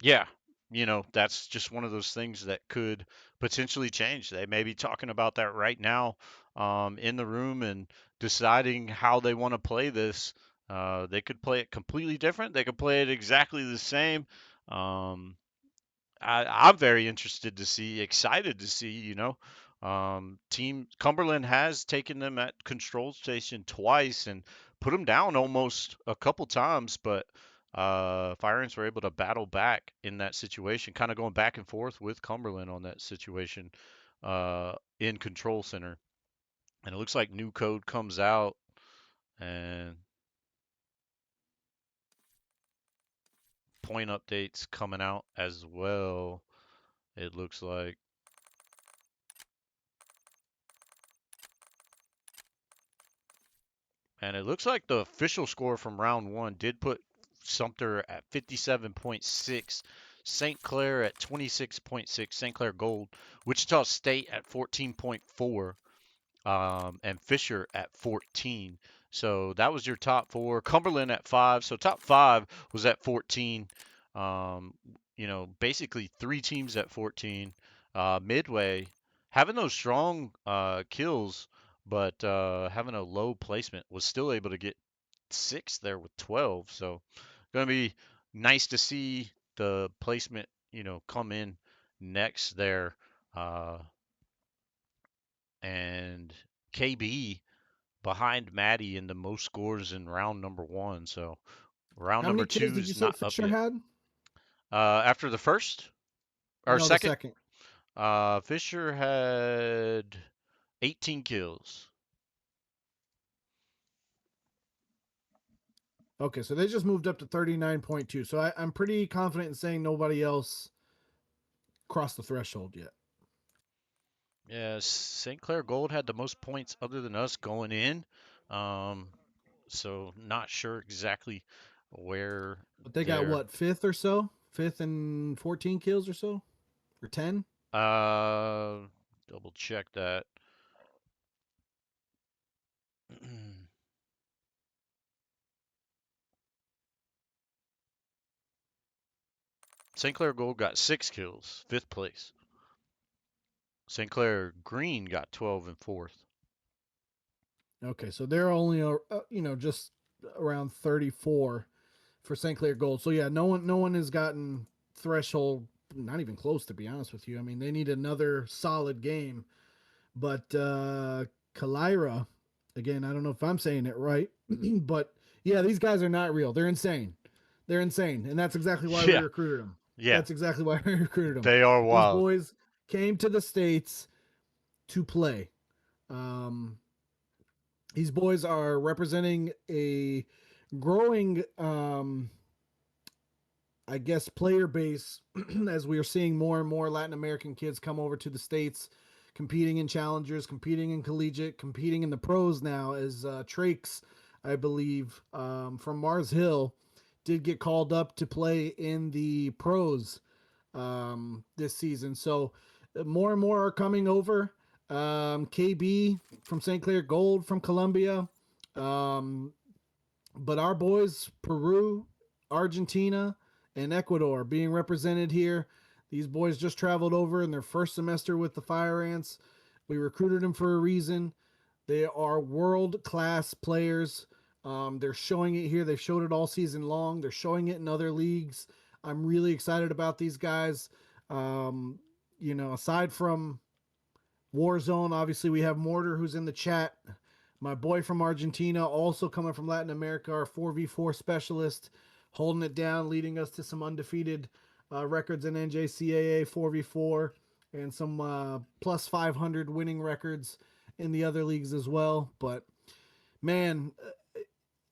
yeah, that's just one of those things that could potentially change. They may be talking about that right now in the room and deciding how they want to play this. They could play it completely different. They could play it exactly the same. Um, I'm very interested to see, excited to see, Team Cumberland has taken them at control station twice and put them down almost a couple times, but Fire Ants were able to battle back in that situation, kind of going back and forth with Cumberland on that situation in Control Center. And it looks like new code comes out and point updates coming out as well. It looks like. And it looks like the official score from round one did put Sumter at 57.6, St. Clair at 26.6, St. Clair Gold, Wichita State at 14.4, and Fisher at 14. So that was your top four. Cumberland at 5. So top 5 was at 14. Um, basically 3 teams at 14. Midway having those strong kills, but having a low placement was still able to get 6 there with 12. So going to be nice to see the placement, come in next there. Uh, and KB behind Maddie in the most scores in round number one. So round How many number kills two did you is say not up Fisher yet. had? After the first or No, the second, second. Fisher had 18 kills. Okay, so they just moved up to 39.2. So I'm pretty confident in saying nobody else crossed the threshold yet. Yeah, St. Clair Gold had the most points other than us going in. Um, so not sure exactly where But they got they're. what, fifth or so? Fifth and 14 kills or so? Or 10? Uh, double check that. St. Clair Gold got 6 kills, fifth place. St. Clair Green got 12 and fourth. Okay, so they're only just around 34 for St. Clair Gold. So yeah, no one has gotten threshold, not even close, to be honest with you. I mean, they need another solid game. But Kalira, again, I don't know if I'm saying it right, but yeah, these guys are not real. They're insane. They're insane, and that's exactly why we Yeah, recruited them. yeah, That's exactly why we recruited them. they are These wild. boys came to the states to play. Um, these boys are representing a growing, I guess, player base as we are seeing more and more Latin American kids come over to the states, competing in challengers, competing in collegiate, competing in the pros now. As Trakes, I believe, from Mars Hill, did get called up to play in the pros this season. So more and more are coming over. KB from St. Clair, Gold from Colombia. Um, but our boys, Peru, Argentina, and Ecuador being represented here. These boys just traveled over in their first semester with the Fire Ants. We recruited them for a reason. They are world class players. They're showing it here. They've showed it all season long. They're showing it in other leagues. I'm really excited about these guys. Um, aside from Warzone, obviously we have Mortar who's in the chat. My boy from Argentina, also coming from Latin America, our 4v4 specialist, holding it down, leading us to some undefeated records in NJCAA 4v4 and some plus 500 winning records in the other leagues as well. But man,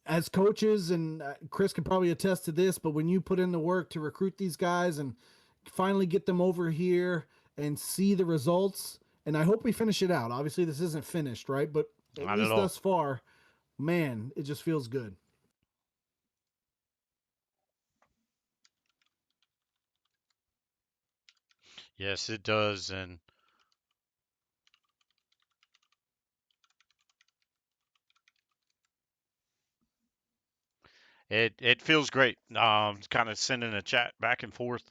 as coaches, and Chris can probably attest to this, but when you put in the work to recruit these guys and finally get them over here and see the results, and I hope we finish it out. Obviously, this isn't finished, right? But at Not at least all. thus far, man, it just feels good. Yes, it does. And it feels great. Kind of sending a chat back and forth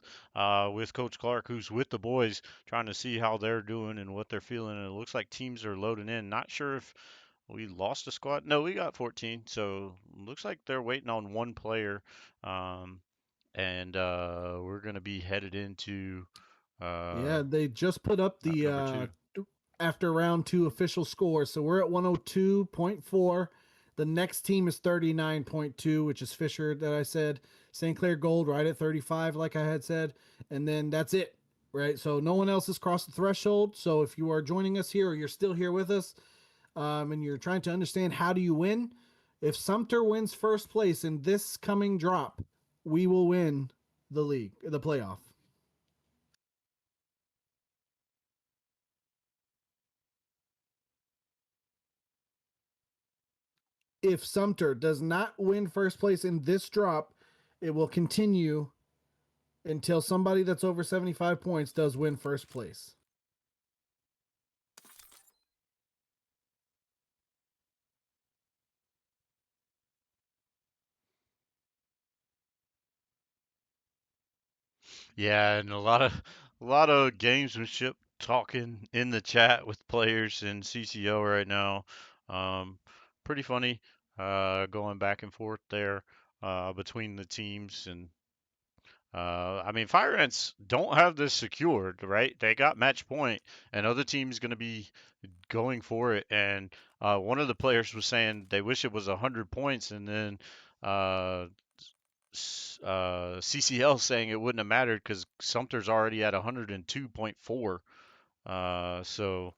with Coach Clark, who's with the boys, trying to see how they're doing and what they're feeling. And it looks like teams are loading in. Not sure if we lost a squad. No, we got 14. So looks like they're waiting on one player. Um, and we're gonna be headed into Yeah, uh, they just put up map the number two. after round two official score. So we're at 102.4. The next team is 39.2, which is Fisher that I said. St. Clair Gold right at 35, like I had said. And then that's it, right? So no one else has crossed the threshold. So if you are joining us here or you're still here with us, and you're trying to understand how do you win, if Sumter wins first place in this coming drop, we will win the league, the playoff. If Sumter does not win first place in this drop, it will continue until somebody that's over 75 points does win first place. Yeah, and a lot of gamesmanship talking in the chat with players in CCO right now. Um, Pretty funny, going back and forth there between the teams. And I mean, Fire Ants don't have this secured, right? They got match point, and other teams going to be going for it. And one of the players was saying they wish it was 100 points, and then uh, CCL saying it wouldn't have mattered because Sumter's already at 102.4. So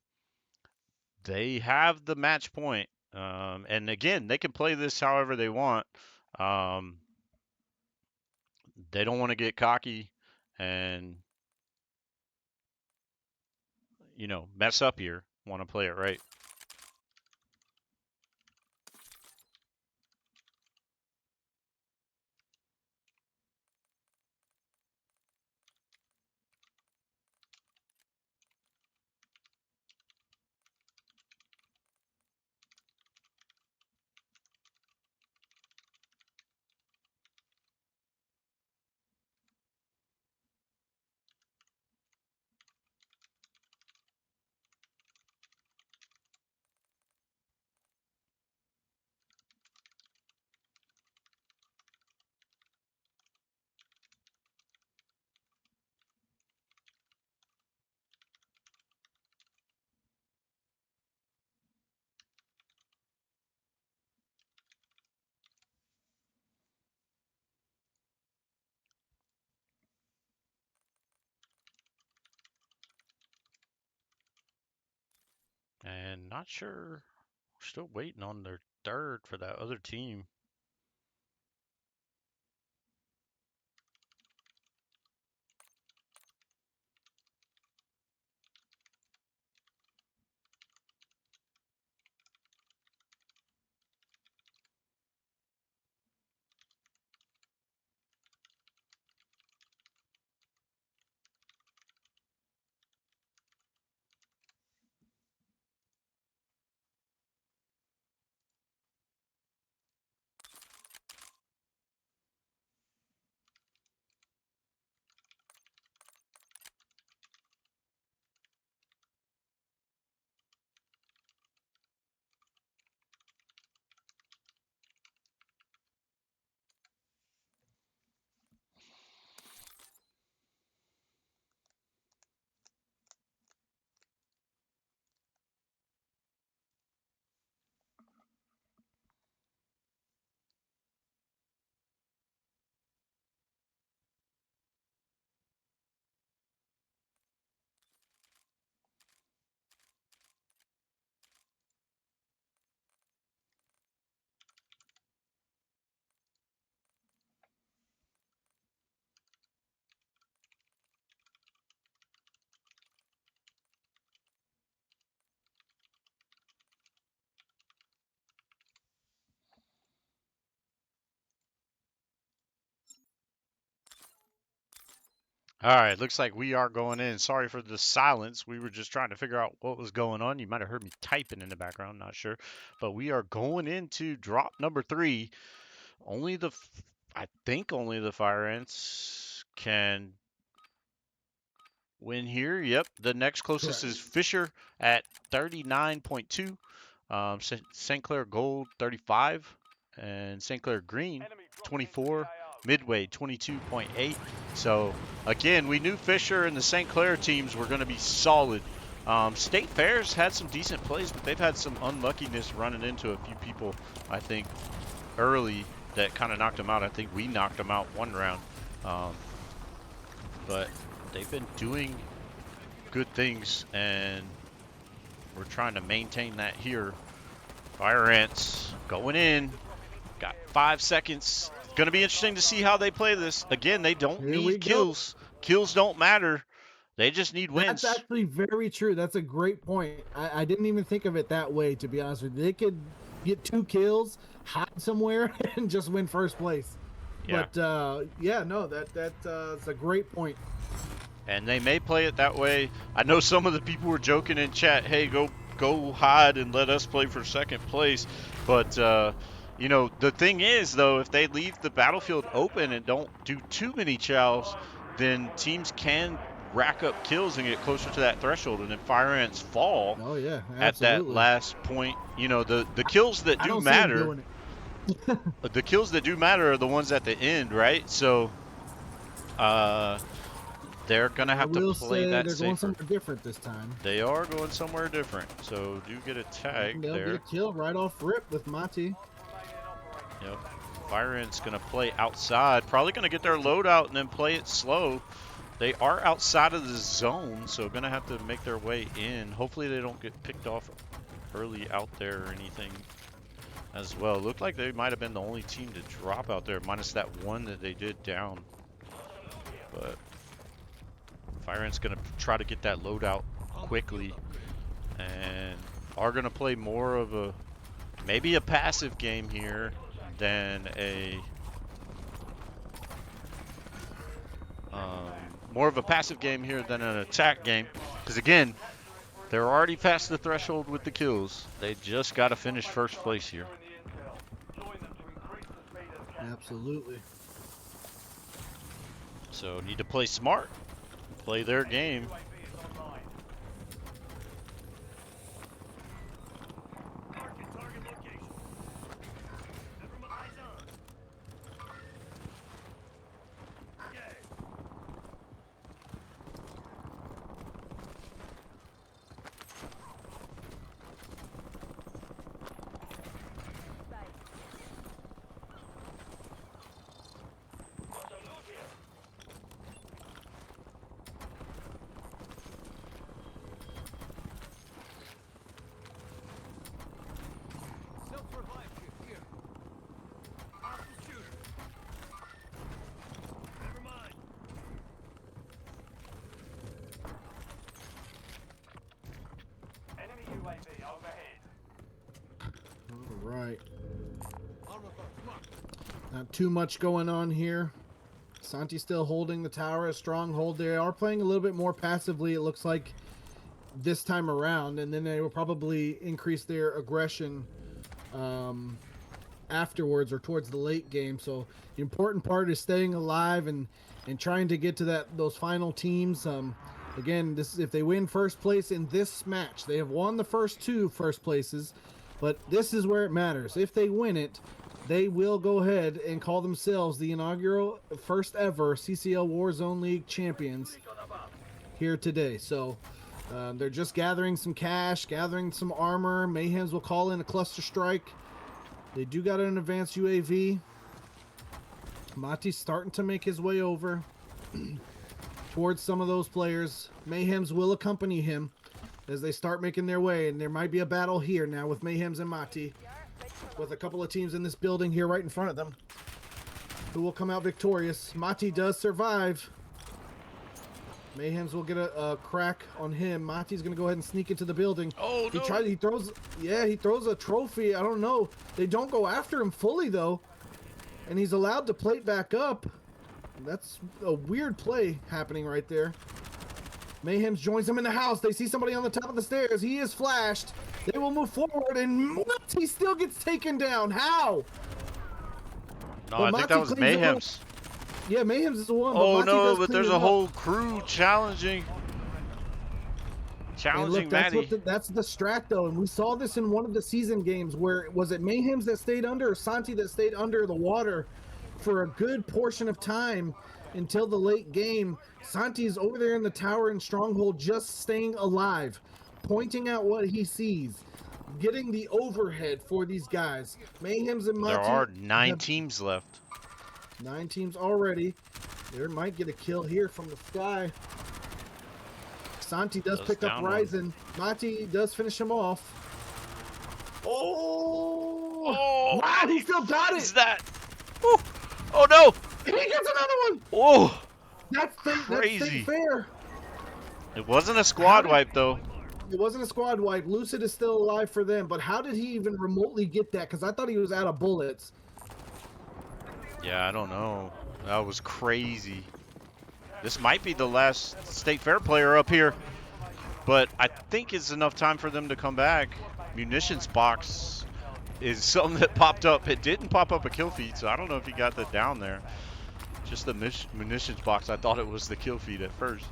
they have the match point. And again, they can play this however they want. Um, they don't want to get cocky and, mess up here. Want to play it right. And not sure. We're still waiting on their third for that other team. All right, looks like we are going in. Sorry for the silence. We were just trying to figure out what was going on. You might have heard me typing in the background, not sure. But we are going into drop number 3. Only I think only the fire ants can win here. Yep, the next closest Correct. is Fisher at 39.2. St. Clair Gold 35, and St. Clair Green Enemy dropping into the 24, AO. Midway 22.8. So again, we knew Fisher and the St. Clair teams were going to be solid. State Fairs had some decent plays, but they've had some unluckiness running into a few people, I think, early that kind of knocked them out. I think we knocked them out one round. But they've been doing good things, and we're trying to maintain that here. Fire ants going in. Got 5 seconds. It's going to be interesting to see how they play this. Again, they don't Here we need go. kills. Kills don't matter. They just need wins. That's actually very true. That's a great point. I didn't even think of it that way, to be honest with you. They could get 2 kills, hide somewhere, and just win first place. Yeah. But yeah, no, that's a great point. And they may play it that way. I know some of the people were joking in chat, hey, go hide and let us play for second place. But you know, the thing is, though, if they leave the battlefield open and don't do too many chows, then teams can rack up kills and get closer to that threshold, and then fire ants fall Oh yeah, at that absolutely. last point. You know, the kills that I do don't see them matter, doing it. the kills that do matter are the ones at the end, right? So they're gonna I have to will play say that they're going safer. somewhere different this time. They are going somewhere different, so do get a tag They'll there. get a kill right off rip with Mati. Yep. Fire Ant's going to play outside. Probably going to get their loadout and then play it slow. They are outside of the zone, so going to have to make their way in. Hopefully they don't get picked off early out there or anything as well. Looked like they might have been the only team to drop out there, minus that one that they did down. But Fire Ant's going to try to get that loadout quickly and are going to play more of a, maybe a passive game here than a more of a passive game here than an attack game, because again, they're already past the threshold with the kills. They just got to finish first place here. Absolutely. So need to play smart, play their game. All right. Not too much going on here. Santi's still holding the tower, a stronghold. They are playing a little bit more passively, it looks like, this time around, and then they will probably increase their aggression afterwards or towards the late game. So the important part is staying alive and trying to get to those final teams. Again, this is if they win first place in this match. They have won the first 2 first places, but this is where it matters. If they win it, they will go ahead and call themselves the inaugural first ever CCL Warzone League champions here today. So they're just gathering some cash, gathering some armor. Mayhems will call in a cluster strike. They do got an advanced UAV. Mati's starting to make his way over towards some of those players. Mayhems will accompany him as they start making their way, and there might be a battle here now with Mayhems and Mati, with a couple of teams in this building here right in front of them. Who will come out victorious? Mati does survive. Mayhems will get a crack on him. Mati's gonna go ahead and sneak into the building. Oh no! He throws a trophy. I don't know. They don't go after him fully though, and he's allowed to plate back up. That's a weird play happening right there. Mayhems joins him in the house. They see somebody on the top of the stairs. He is flashed. They will move forward, and he still gets taken down. How? No, But I think that was cleans it up. Mayhem's. Yeah, Mayhems is the one. Oh Monty no, does but clean there's it a up. whole crew challenging And look, that's Matty. that's the strat though, and we saw this in one of the season games where was it Mayhems that stayed under or Santi that stayed under the water for a good portion of time until the late game. Santi's over there in the tower in Stronghold just staying alive, pointing out what he sees, getting the overhead for these guys. Mayhems and Monty. There are 9 teams left. 9 teams already. There might get a kill here from the sky. Santi does pick up Ryzen. Mati does finish him off. Oh! Wow, he still got it! That? Woo. Oh no! He gets another one! Oh! That's Crazy. fair. It wasn't a squad wipe though. It wasn't a squad wipe. Lucid is still alive for them, but how did he even remotely get that? Because I thought he was out of bullets. Yeah, I don't know. That was crazy. This might be the last State Fair player up here, but I think it's enough time for them to come back. Munitions box is something that popped up. It didn't pop up a kill feed, so I don't know if he got that down there. Just the munitions box, I thought it was the kill feed at first.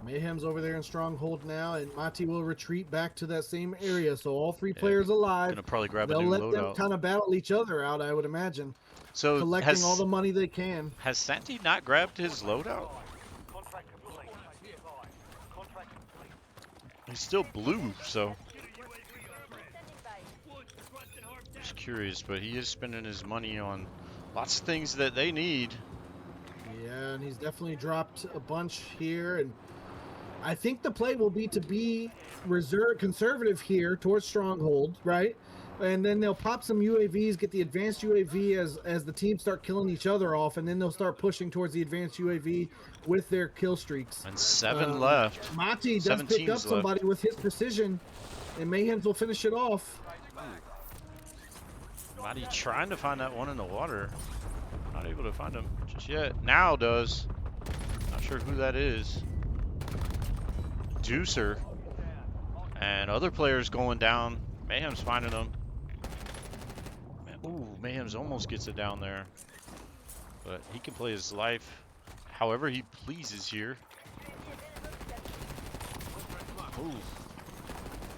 Mayhem's over there in Stronghold now, and Mati will retreat back to that same area. So all 3 players alive. Gonna probably grab a They'll new let loadout. them kind of battle each other out, I would imagine. So collecting all the money they can. Has Santi not grabbed his loadout? He's still blue, so. Just curious, but he is spending his money on lots of things that they need. Yeah, and he's definitely dropped a bunch here, and I think the play will be to be conservative here towards Stronghold, right? And then they'll pop some UAVs, get the advanced UAV as the teams start killing each other off, and then they'll start pushing towards the advanced UAV with their kill streaks. And 7 left. Mati does pick up somebody with his precision, and Mayhems will finish it off. Mati trying to find that one in the water. Not able to find him just yet. Now does. Not sure who that is. Juicer. And other players going down. Mayhem's finding them. Ooh, Mayhem's almost gets it down there. But he can play his life however he pleases here. Ooh.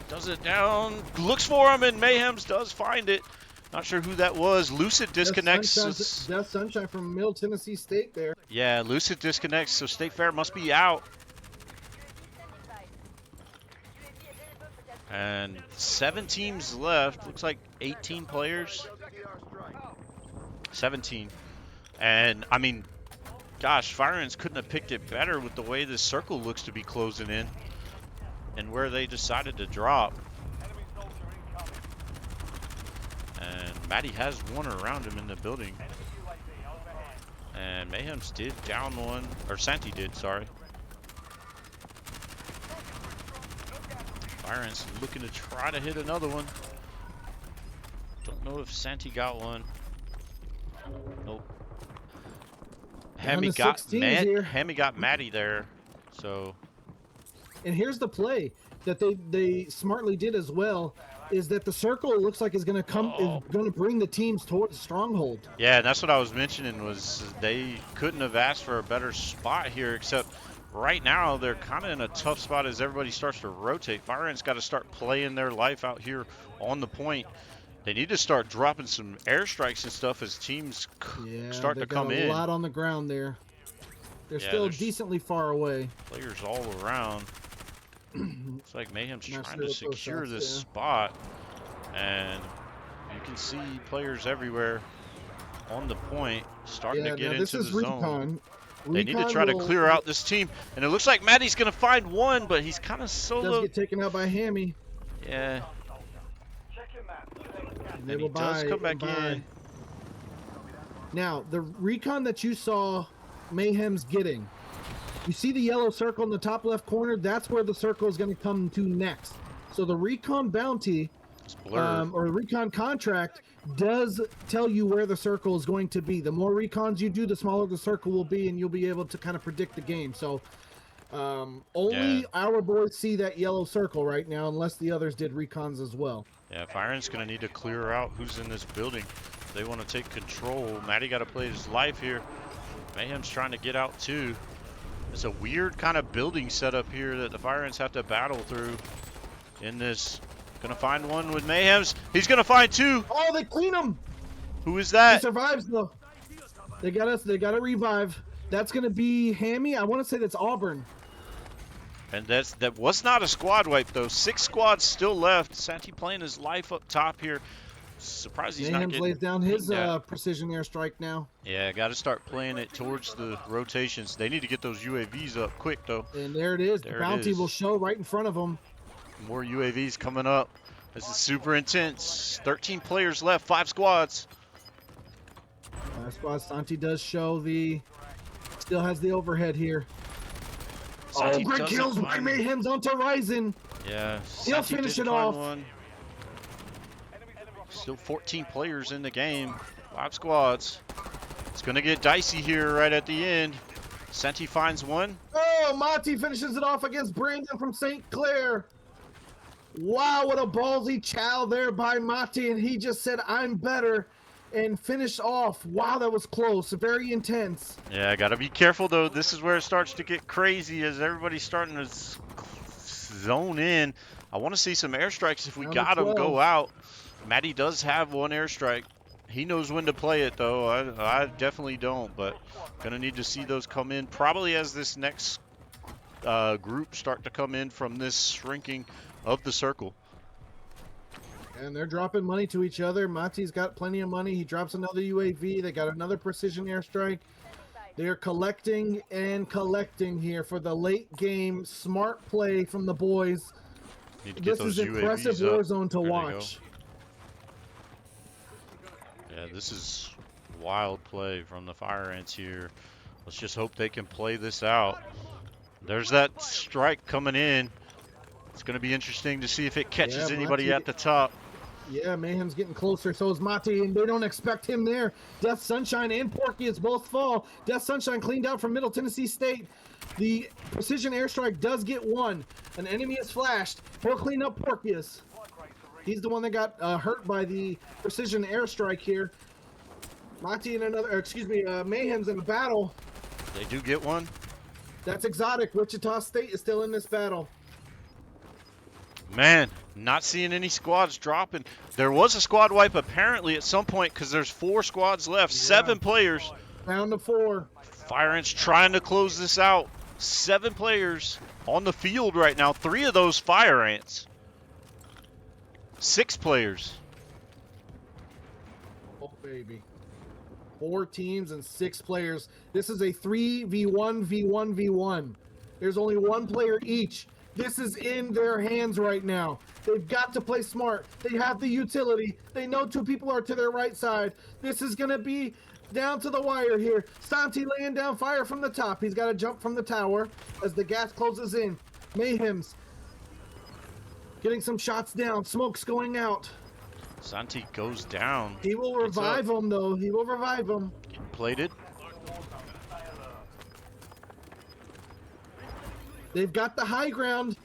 Does it down. Looks for him, and Mayhem's does find it. Not sure who that was. Lucid disconnects. Death Sunshine from Middle Tennessee State there. Yeah, Lucid disconnects, so State Fair must be out. And 7 teams left. Looks like 18 players. 17. And, I mean, gosh, Fire Ants couldn't have picked it better with the way this circle looks to be closing in. And where they decided to drop. And Matty has one around him in the building. And Mayhems did down one. Or Santi did, sorry. Fire Ants looking to try to hit another one. Don't know if Santi got one. Nope. Hemi got Matty there. So. And here's the play that they smartly did as well, is that the circle looks like is going to bring the teams towards Stronghold. Yeah, and that's what I was mentioning, was they couldn't have asked for a better spot here, except right now they're kind of in a tough spot as everybody starts to rotate. Fire Ants got to start playing their life out here on the point. They need to start dropping some airstrikes and stuff as teams start to come in. A lot on the ground there. They're still decently far away. Players all around. Looks like Mayhem's trying to secure this spot, and you can see players everywhere on the point starting to get into the zone. They need to try to clear out this team, and it looks like Matty's going to find one, but he's kind of solo. Does get taken out by Hammy. Yeah. And he does come back in. Now, the recon that you saw Mayhem's getting, you see the yellow circle in the top left corner? That's where the circle is going to come to next. So the recon bounty It's blurred. or the recon contract does tell you where the circle is going to be. The more recons you do, the smaller the circle will be, and you'll be able to kind of predict the game. So only our boys see that yellow circle right now, unless the others did recons as well. Yeah, Firen's going to need to clear out who's in this building. They want to take control. Matty got to play his life here. Mayhem's trying to get out too. It's a weird kind of building setup here that the Fireants have to battle through in this. Gonna find one with Mayhem's. He's gonna find two. Oh, they clean him. Who is He that? survives though. They got us. They got to revive. That's gonna be Hammy. I want to say that's Auburn. And that was not a squad wipe though. 6 squads still left. Santi playing his life up top here. Surprised he's not Mayhem getting. lays down his Yeah. precision airstrike now. Yeah, got to start playing it towards the rotations. They need to get those UAVs up quick though. And there it is. There The it bounty is. will show right in front of them. More UAVs coming up. This is super intense. 13 players left, 5 squads. Squad Santi does show the. Still has the overhead here. Santi Great doesn't kills by find- Mayhem's onto Ryzen. Yeah, He'll Santi finish did it find off. one. Still 14 players in the game. 5 squads. It's going to get dicey here right at the end. Santi finds one. Oh, Monty finishes it off against Brandon from St. Clair. Wow, what a ballsy chow there by Monty, and he just said, I'm better, and finished off. Wow, that was close. Very intense. Yeah, got to be careful, though. This is where it starts to get crazy as everybody's starting to zone in. I want to see some airstrikes if we Down to got them 12. go out. Matty does have one airstrike. He knows when to play it, though. I definitely don't, but gonna need to see those come in probably as this next group start to come in from this shrinking of the circle. And they're dropping money to each other. Monty's got plenty of money. He drops another UAV. They got another precision airstrike. They're collecting and collecting here for the late game. Smart play from the boys. Need to get This those is impressive UAVs up. Warzone to There they watch. go. Yeah, this is wild play from the Fire Ants here. Let's just hope they can play this out. There's that strike coming in. It's going to be interesting to see if it catches Yeah, anybody Monty- at the top. Yeah, Mayhem's getting closer. So is Mati, and they don't expect him there. Death Sunshine and Porky's both fall. Death Sunshine cleaned out from Middle Tennessee State. The precision airstrike does get one. An enemy is flashed. He'll clean up Porky's. He's the one that got hurt by the precision airstrike here. Mati and Mayhem's in a battle. They do get one. That's exotic. Wichita State is still in this battle. Man, not seeing any squads dropping. There was a squad wipe apparently at some point because there's 4 squads left. Yeah. 7 players. Down to 4. Fire Ants trying to close this out. 7 players on the field right now. 3 of those Fire Ants. 6 players. Oh, baby. 4 teams and 6 players. This is a 3v1v1v1. There's only 1 player each. This is in their hands right now. They've got to play smart. They have the utility. They know 2 people are to their right side. This is going to be down to the wire here. Santi laying down fire from the top. He's got to jump from the tower as the gas closes in. Mayhem's getting some shots down. Smoke's going out. Santi goes down. He will Gets up. revive him, though. He will revive him. Getting plated. They've got the high ground.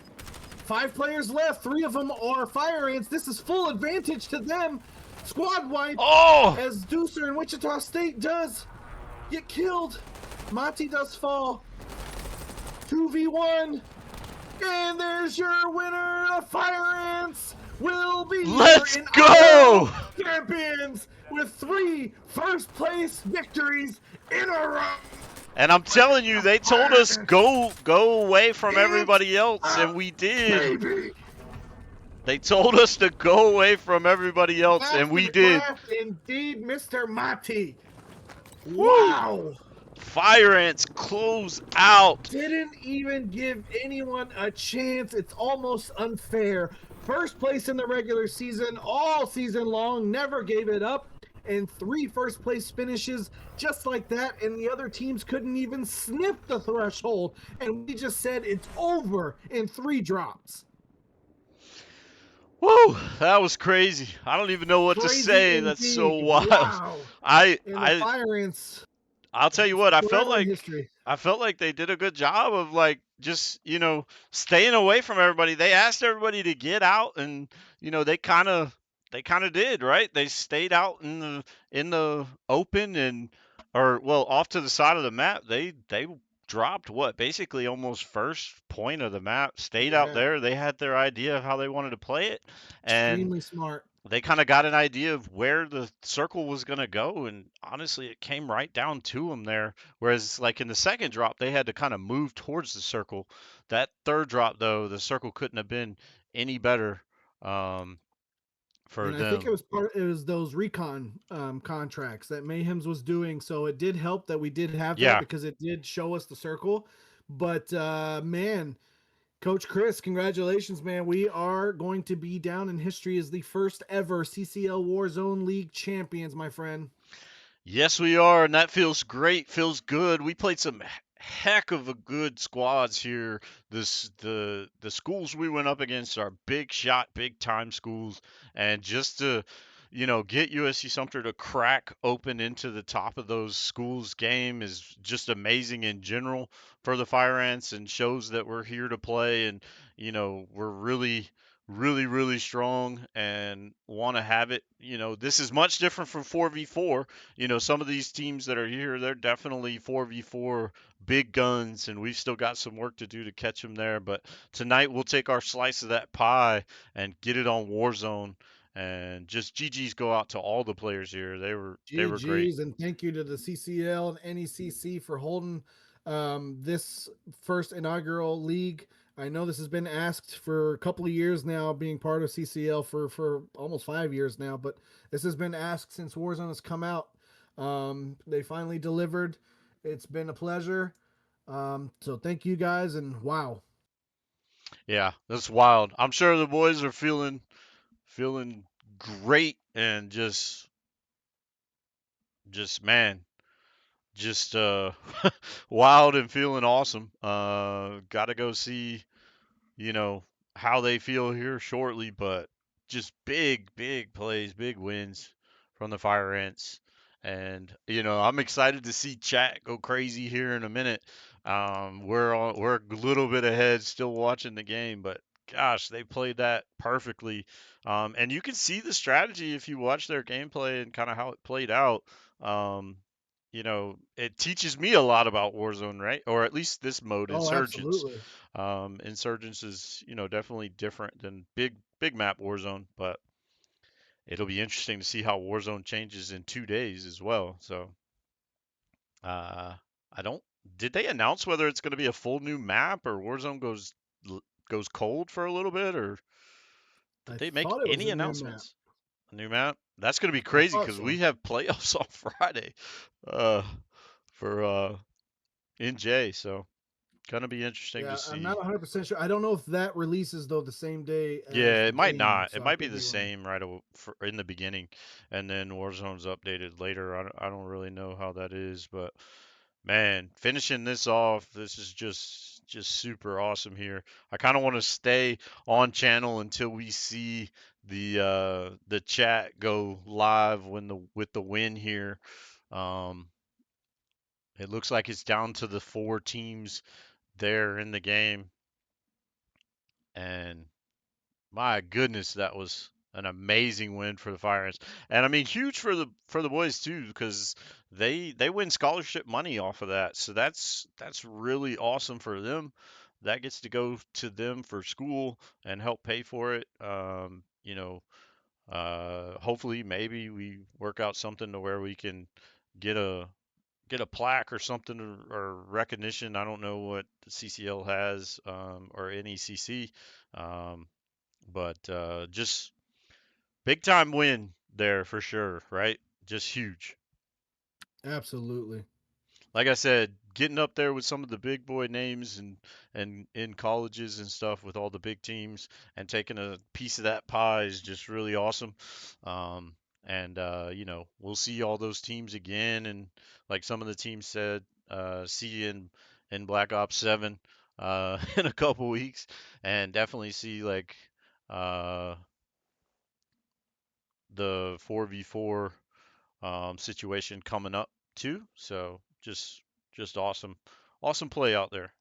5 players left. 3 of them are Fire Ants. This is full advantage to them. Squad wipe Oh! as Deucer in Wichita State does get killed. Monty does fall. 2v1. And there's your winner. The Fire Ants will be Let's here in go! Iowa champions with 3 first place victories in a row. And I'm telling you, they told us go away from everybody else, and we did. Baby. They told us to go away from everybody else, and we did. Masterclass indeed, Mr. Mati. Wow. Fire Ants close out. Didn't even give anyone a chance. It's almost unfair. First place in the regular season, all season long, never gave it up. And 3 first place finishes just like that, and the other teams couldn't even sniff the threshold. And we just said it's over in 3 drops. Whoa, that was crazy. I don't even know what to Crazy say. That's so indeed. wild. Wow. I And the I fire ants I'll tell you what, I felt forever in like history. they did a good job of like just, staying away from everybody. They asked everybody to get out and, they kind of did, right? They stayed out in the open and or well, off to the side of the map. They dropped what? Basically almost first point of the map. Stayed out Yeah. there. They had their idea of how they wanted to play it and Extremely smart. they kind of got an idea of where the circle was going to go, and honestly it came right down to them there. Whereas like in the second drop they had to kind of move towards the circle. That third drop though, the circle couldn't have been any better, um, for And I think them. it was those recon contracts that Mayhems was doing. So it did help that we did have that Yeah. because it did show us the circle. But man, Coach Chris, congratulations, man. We are going to be down in history as the first ever CCL Warzone League champions, my friend. Yes, we are, and that feels great. Feels good. We played some heck of a good squads here. The schools we went up against are big shot, big time schools, and just to get USC Sumter to crack open into the top of those schools game is just amazing in general for the Fire Ants and shows that we're here to play and we're really really really strong and want to have it. This is much different from 4v4. Some of these teams that are here, they're definitely 4v4 big guns, and we've still got some work to do to catch them there. But tonight we'll take our slice of that pie and get it on Warzone. And just GG's go out to all the players here. They were great. GG's, and thank you to the CCL and NECC for holding this first inaugural league. I know this has been asked for a couple of years now, being part of CCL for almost 5 years now, but this has been asked since Warzone has come out. They finally delivered. It's been a pleasure. So thank you guys, and wow. Yeah, that's wild. I'm sure the boys are feeling great and just man, just wild and feeling awesome. Got to go see you know, how they feel here shortly, but just big, big plays, big wins from the Fire Ants. And, I'm excited to see chat go crazy here in a minute. We're a little bit ahead, still watching the game, but gosh, they played that perfectly. And you can see the strategy if you watch their gameplay and kind of how it played out. Um, it teaches me a lot about Warzone, right? Or at least this mode, Oh, Insurgents. absolutely. Insurgents is, definitely different than big map Warzone, but it'll be interesting to see how Warzone changes in 2 days as well. So, uh, I don't. Did they announce whether it's going to be a full new map or Warzone goes cold for a little bit, or did I they make thought it was any a new map. announcements? A new map? That's going to be I crazy thought because we so. have playoffs on Friday, uh, for NJ. So, gonna be interesting to Yeah, I'm see. not 100% sure. I don't know if that releases though the same day as Yeah, the it might game, not. It so I might be could the be wrong. same in the beginning, and then Warzone's updated later. I don't really know how that is, but man, finishing this off, this is just super awesome here. I kind of want to stay on channel until we see the chat go live with the win here. Um, it looks like it's down to the four teams there in the game, and my goodness, that was an amazing win for the Fire Ants, and I mean huge for the boys too because they win scholarship money off of that. So that's really awesome for them. That gets to go to them for school and help pay for it. Hopefully maybe we work out something to where we can get a plaque or something or recognition. I don't know what the CCL has, or NECC. Um, but just big time win there for sure, right? Just huge. Absolutely. Like I said, getting up there with some of the big boy names and in colleges and stuff with all the big teams and taking a piece of that pie is just really awesome. And we'll see all those teams again, and like some of the teams said, see you in Black Ops 7 in a couple weeks, and definitely see like uh the 4v4 situation coming up too. So just awesome, awesome play out there.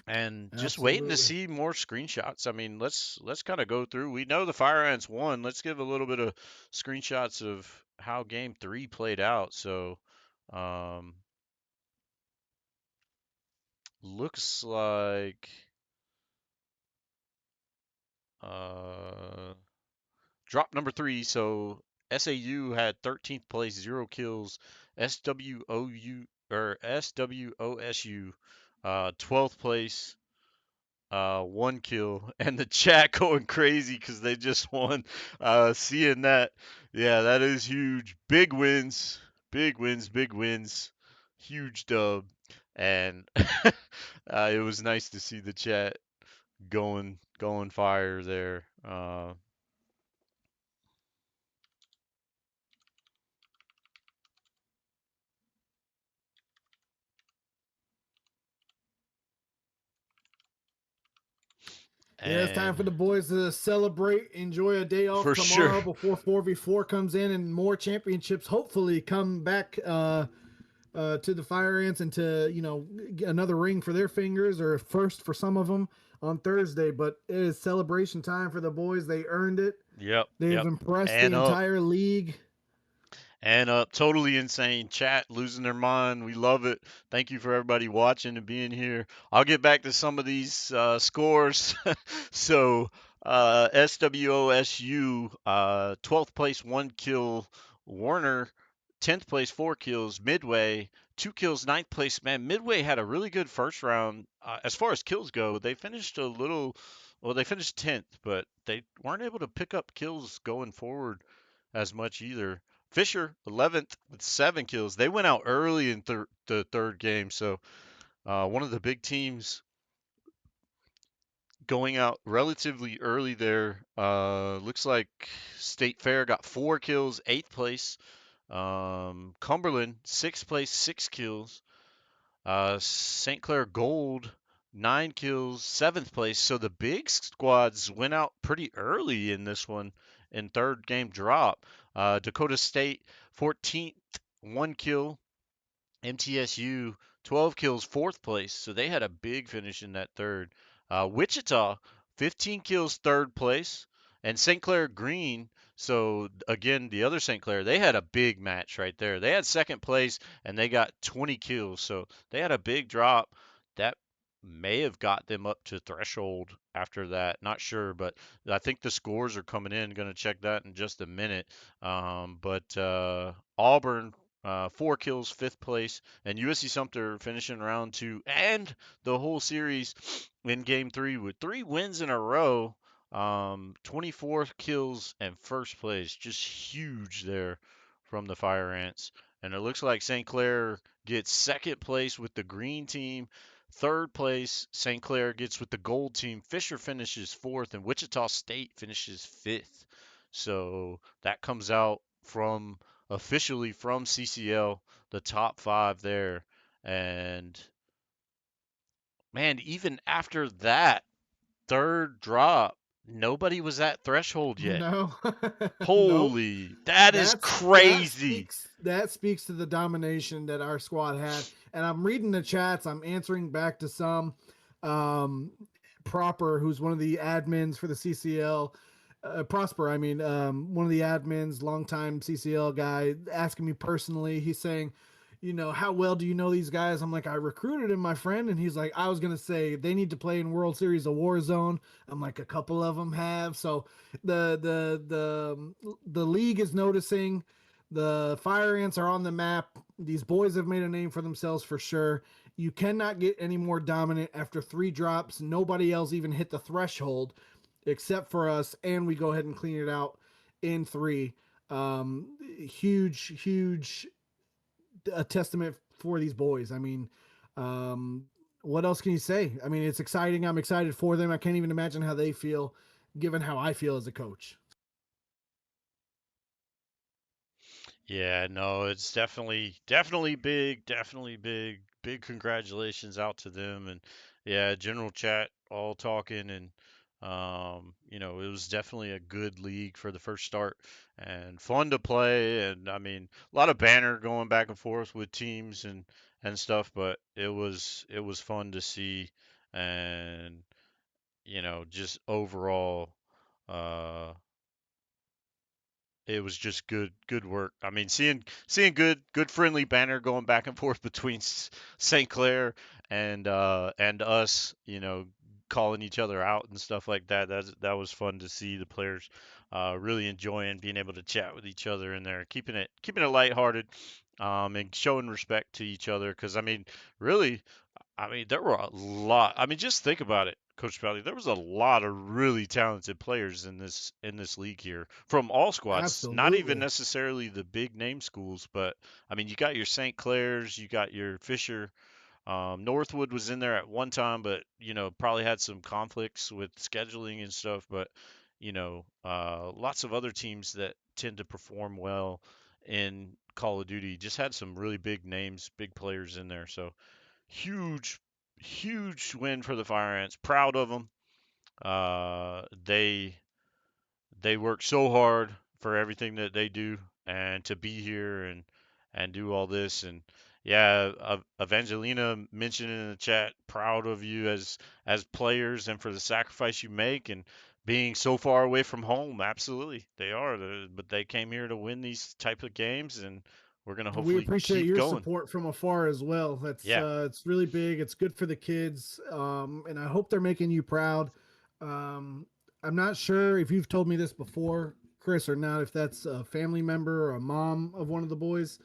And just waiting to Absolutely. see more screenshots. I mean, let's kind of go through. We know the Fire Ants won. Let's give a little bit of screenshots of how Game 3 played out. So, um, looks like uh, drop number 3. So SAU had 13th place, 0 kills. SWOU or SWOSU, 12th place, 1 kill, and the chat going crazy because they just won. Seeing that, yeah, that is huge. Big wins, big wins, big wins, huge dub, and it was nice to see the chat going fire there. Yeah, it's time And for the boys to celebrate, enjoy a day off for sure, tomorrow before 4v4 comes in and more championships hopefully come back to the Fire Ants and to, get another ring for their fingers or first for some of them on Thursday. But it is celebration time for the boys. They earned it. yep, They've yep, impressed the and up. entire league. And totally insane. Chat losing their mind. We love it. Thank you for everybody watching and being here. I'll get back to some of these scores. So, SWOSU, 12th place, 1 kill. Warner, 10th place, 4 kills. Midway, 2 kills. Ninth place, man. Midway had a really good first round. As far as kills go, they finished a little. Well, they finished 10th, but they weren't able to pick up kills going forward as much either. Fisher, 11th with 7 kills. They went out early in the third game, so one of the big teams going out relatively early there. Looks like State Fair got 4 kills, 8th place. Cumberland, 6th place, 6 kills. St. Clair Gold, 9 kills, 7th place. So the big squads went out pretty early in this one in third game drop. Dakota State, 14th, 1 kill. MTSU, 12 kills, 4th place. So they had a big finish in that third. Wichita, 15 kills, 3rd place. And St. Clair Green, so again, the other St. Clair, they had a big match right there. They had 2nd place and they got 20 kills. So they had a big drop. That may have got them up to threshold after that. Not sure, but I think the scores are coming in. Going to check that in just a minute. But Auburn, 4 kills, 5th place, and USC Sumter finishing round 2 and the whole series in game 3 with 3 wins in a row. 24 kills and first place, just huge there from the Fire Ants. And it looks like St. Clair gets 2nd place with the green team. 3rd place, St. Clair gets with the gold team. Fisher finishes 4th, and Wichita State finishes 5th. So that comes out from officially from CCL, the top 5 there. And man, even after that third drop, nobody was at threshold yet. No, nope. Holy, that is That crazy. speaks to the domination that our squad had. And I'm reading the chats. I'm answering back to some. Um, Proper, who's one of the admins for the CCL. Prosper, I mean, one of the admins, longtime CCL guy, asking me personally. He's saying, how well do you know these guys? I'm like, I recruited him, my friend. And he's like, I was going to say they need to play in World Series of Warzone. I'm like, a couple of them have. So the league is noticing. The Fire Ants are on the map. These boys have made a name for themselves for sure. You cannot get any more dominant after 3 drops. Nobody else even hit the threshold except for us, and we go ahead and clean it out in 3. Huge a testament for these boys. I mean, um, what else can you say? I mean, it's exciting. I'm excited for them. I can't even imagine how they feel, given how I feel as a coach. Yeah, no, it's definitely big. Big congratulations out to them and yeah, general chat all talking and It was definitely a good league for the first start and fun to play. And I mean, a lot of banner going back and forth with teams and stuff, but it was fun to see. And just overall, uh, it was just good work. I mean, seeing good friendly banner going back and forth between St. Clair and us, calling each other out and stuff like that. That was fun to see the players really enjoying being able to chat with each other in there, keeping it lighthearted, and showing respect to each other. Because really, there were a lot. Just think about it, Coach Pally. There was a lot of really talented players in this league here from all squads. Not even Absolutely. necessarily the big name schools, but you got your St. Clairs, you got your Fisher. Northwood was in there at one time, but probably had some conflicts with scheduling and stuff. But lots of other teams that tend to perform well in Call of Duty just had some really big names, big players in there. So huge, huge win for the Fire Ants. Proud of them. They work so hard for everything that they do, and to be here and do all this. And yeah, Evangelina mentioned in the chat, proud of you as players and for the sacrifice you make and being so far away from home. Absolutely, they are. But they came here to win these type of games, and we're gonna We hopefully appreciate keep your going. support from afar as well. That's Yeah. it's really big. It's good for the kids, and I hope they're making you proud. Um, I'm not sure if you've told me this before, Chris, or not. If that's a family member or a mom of one of the boys,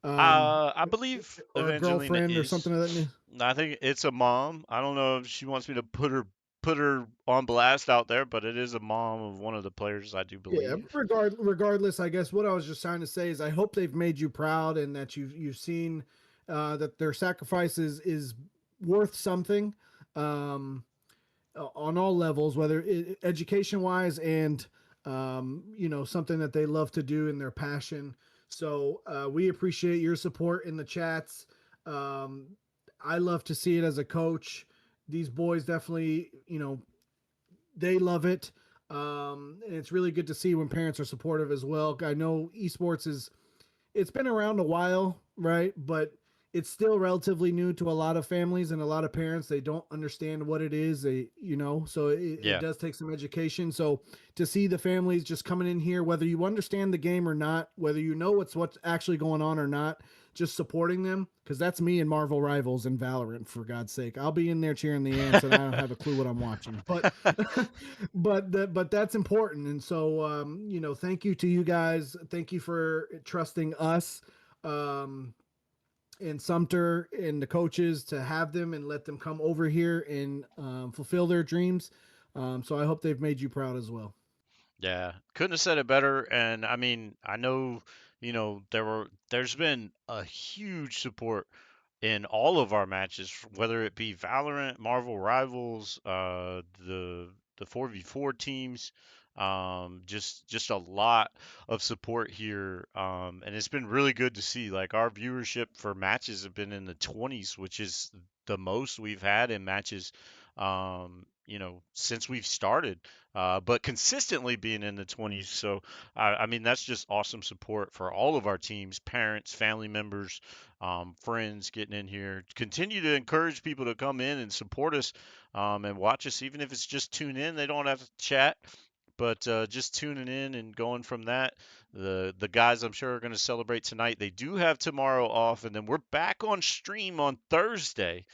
I believe or a Evangelina girlfriend or is. something of that. I think it's a mom. I don't know if she wants me to put her on blast out there, but it is a mom of one of the players, I do Yeah, believe. regardless, I guess what I was just trying to say is I hope they've made you proud and that you've seen that their sacrifice is worth something. Um, on all levels, whether education wise and something that they love to do and their passion. So we appreciate your support in the chats. Um, I love to see it as a coach. These boys definitely, they love it. And it's really good to see when parents are supportive as well. I know esports is it's been around a while, right? But it's still relatively new to a lot of families and a lot of parents. They don't understand what it is. So it Yeah. does take some education. So to see the families just coming in here, whether you understand the game or not, whether you know what's actually going on or not, just supporting them, because that's me and Marvel Rivals and Valorant, for God's sake. I'll be in there cheering the ants, and I don't have a clue what I'm watching, but but that's important. And so thank you to you guys. Thank you for trusting us. Um, and Sumter and the coaches to have them and let them come over here and fulfill their dreams. So I hope they've made you proud as well. Yeah, couldn't have said it better. And I know, there's been a huge support in all of our matches, whether it be Valorant, Marvel Rivals, the 4v4 teams, just a lot of support here, and it's been really good to see. Like our viewership for matches have been in the 20s, which is the most we've had in matches, since we've started. But consistently being in the 20s. So, that's just awesome support for all of our teams, parents, family members, friends getting in here. Continue to encourage people to come in and support us, and watch us, even if it's just tune in. They don't have to chat, but just tuning in and going from that. The guys I'm sure are going to celebrate tonight. They do have tomorrow off, and then we're back on stream on Thursday.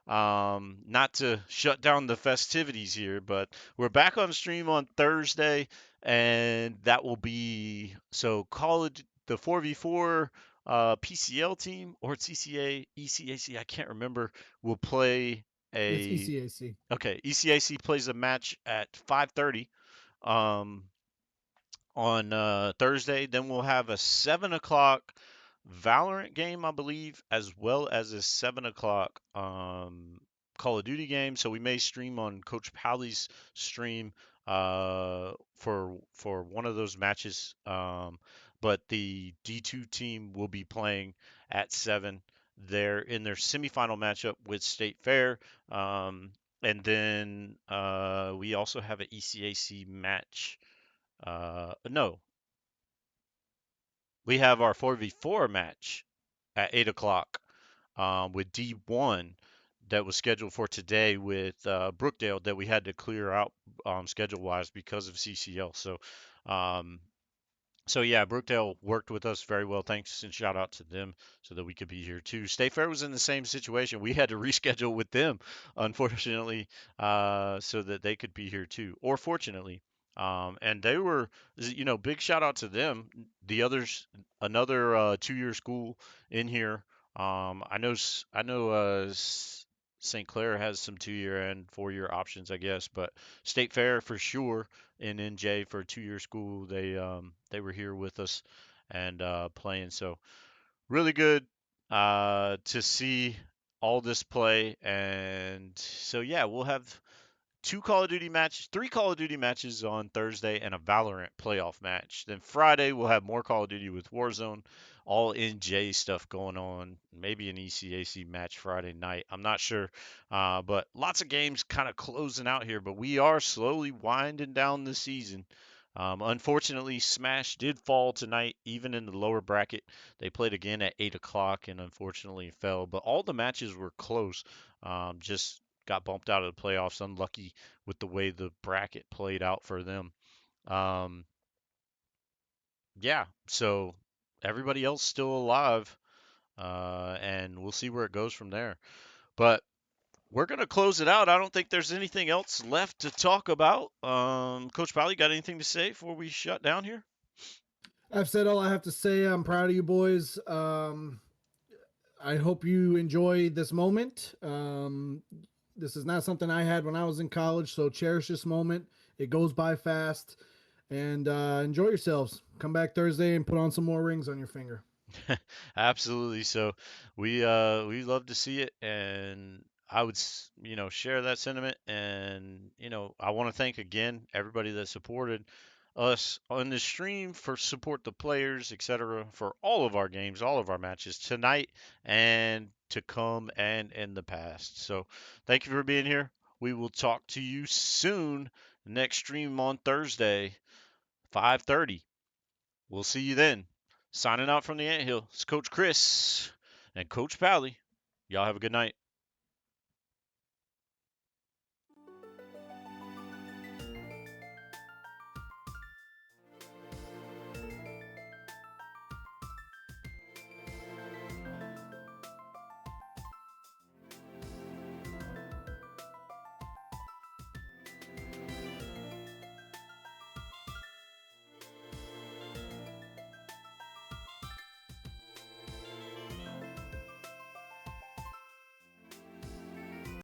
Not to shut down the festivities here, but we're back on stream on Thursday, and that will be so college the 4v4 PCL team or CCA ECAC, I can't remember, will play It's a ECAC. okay, ECAC plays a match at 5:30 um on Thursday. Then we'll have a 7 o'clock Valorant game, I believe, as well as a 7 o'clock Call of Duty game. So we may stream on Coach Pally's stream for one of those matches. But the D2 team will be playing at 7. They're in their semifinal matchup with State Fair. Um, And then we also have an ECAC match. No, we have our 4v4 match at 8 o'clock with D1 that was scheduled for today with Brookdale that we had to clear out schedule wise because of CCL. Um, so yeah, Brookdale worked with us very well. Thanks and shout out to them so that we could be here too. State Fair was in the same situation. We had to reschedule with them, unfortunately, so that they could be here too, or fortunately. And they were, big shout out to them. The others, another 2-year school in here. I know St. Clair has some 2-year and 4-year options, I guess, but State Fair for sure in NJ for a 2-year school. They were here with us and playing. So really good to see all this play. And so yeah, we'll have three Call of Duty matches on Thursday, and a Valorant playoff match. Then Friday we'll have more Call of Duty with Warzone, all NJ stuff going on. Maybe an ECAC match Friday night. I'm not sure, but lots of games kind of closing out here. But we are slowly winding down the season. Unfortunately, Smash did fall tonight, even in the lower bracket. They played again at 8 o'clock and unfortunately fell. But all the matches were close. Just got bumped out of the playoffs. Unlucky with the way the bracket played out for them. Um, yeah, so everybody else still alive, and we'll see where it goes from there. But we're gonna close it out. I don't think there's anything else left to talk about. Coach Pally, got anything to say before we shut down here? I've said all I have to say. I'm proud of you boys. I hope you enjoy this moment. This is not something I had when I was in college, so cherish this moment. It goes by fast, and enjoy yourselves. Come back Thursday and put on some more rings on your finger. Absolutely. So we love to see it, and I would share that sentiment. And I want to thank again everybody that supported us on the stream, for support the players, etc., for all of our games, all of our matches tonight and to come and in the past. So thank you for being here. We will talk to you soon. Next stream on Thursday, 5:30. We'll see you then. Signing out from the Anthill, it's Coach Chris and Coach Pally. Y'all have a good night.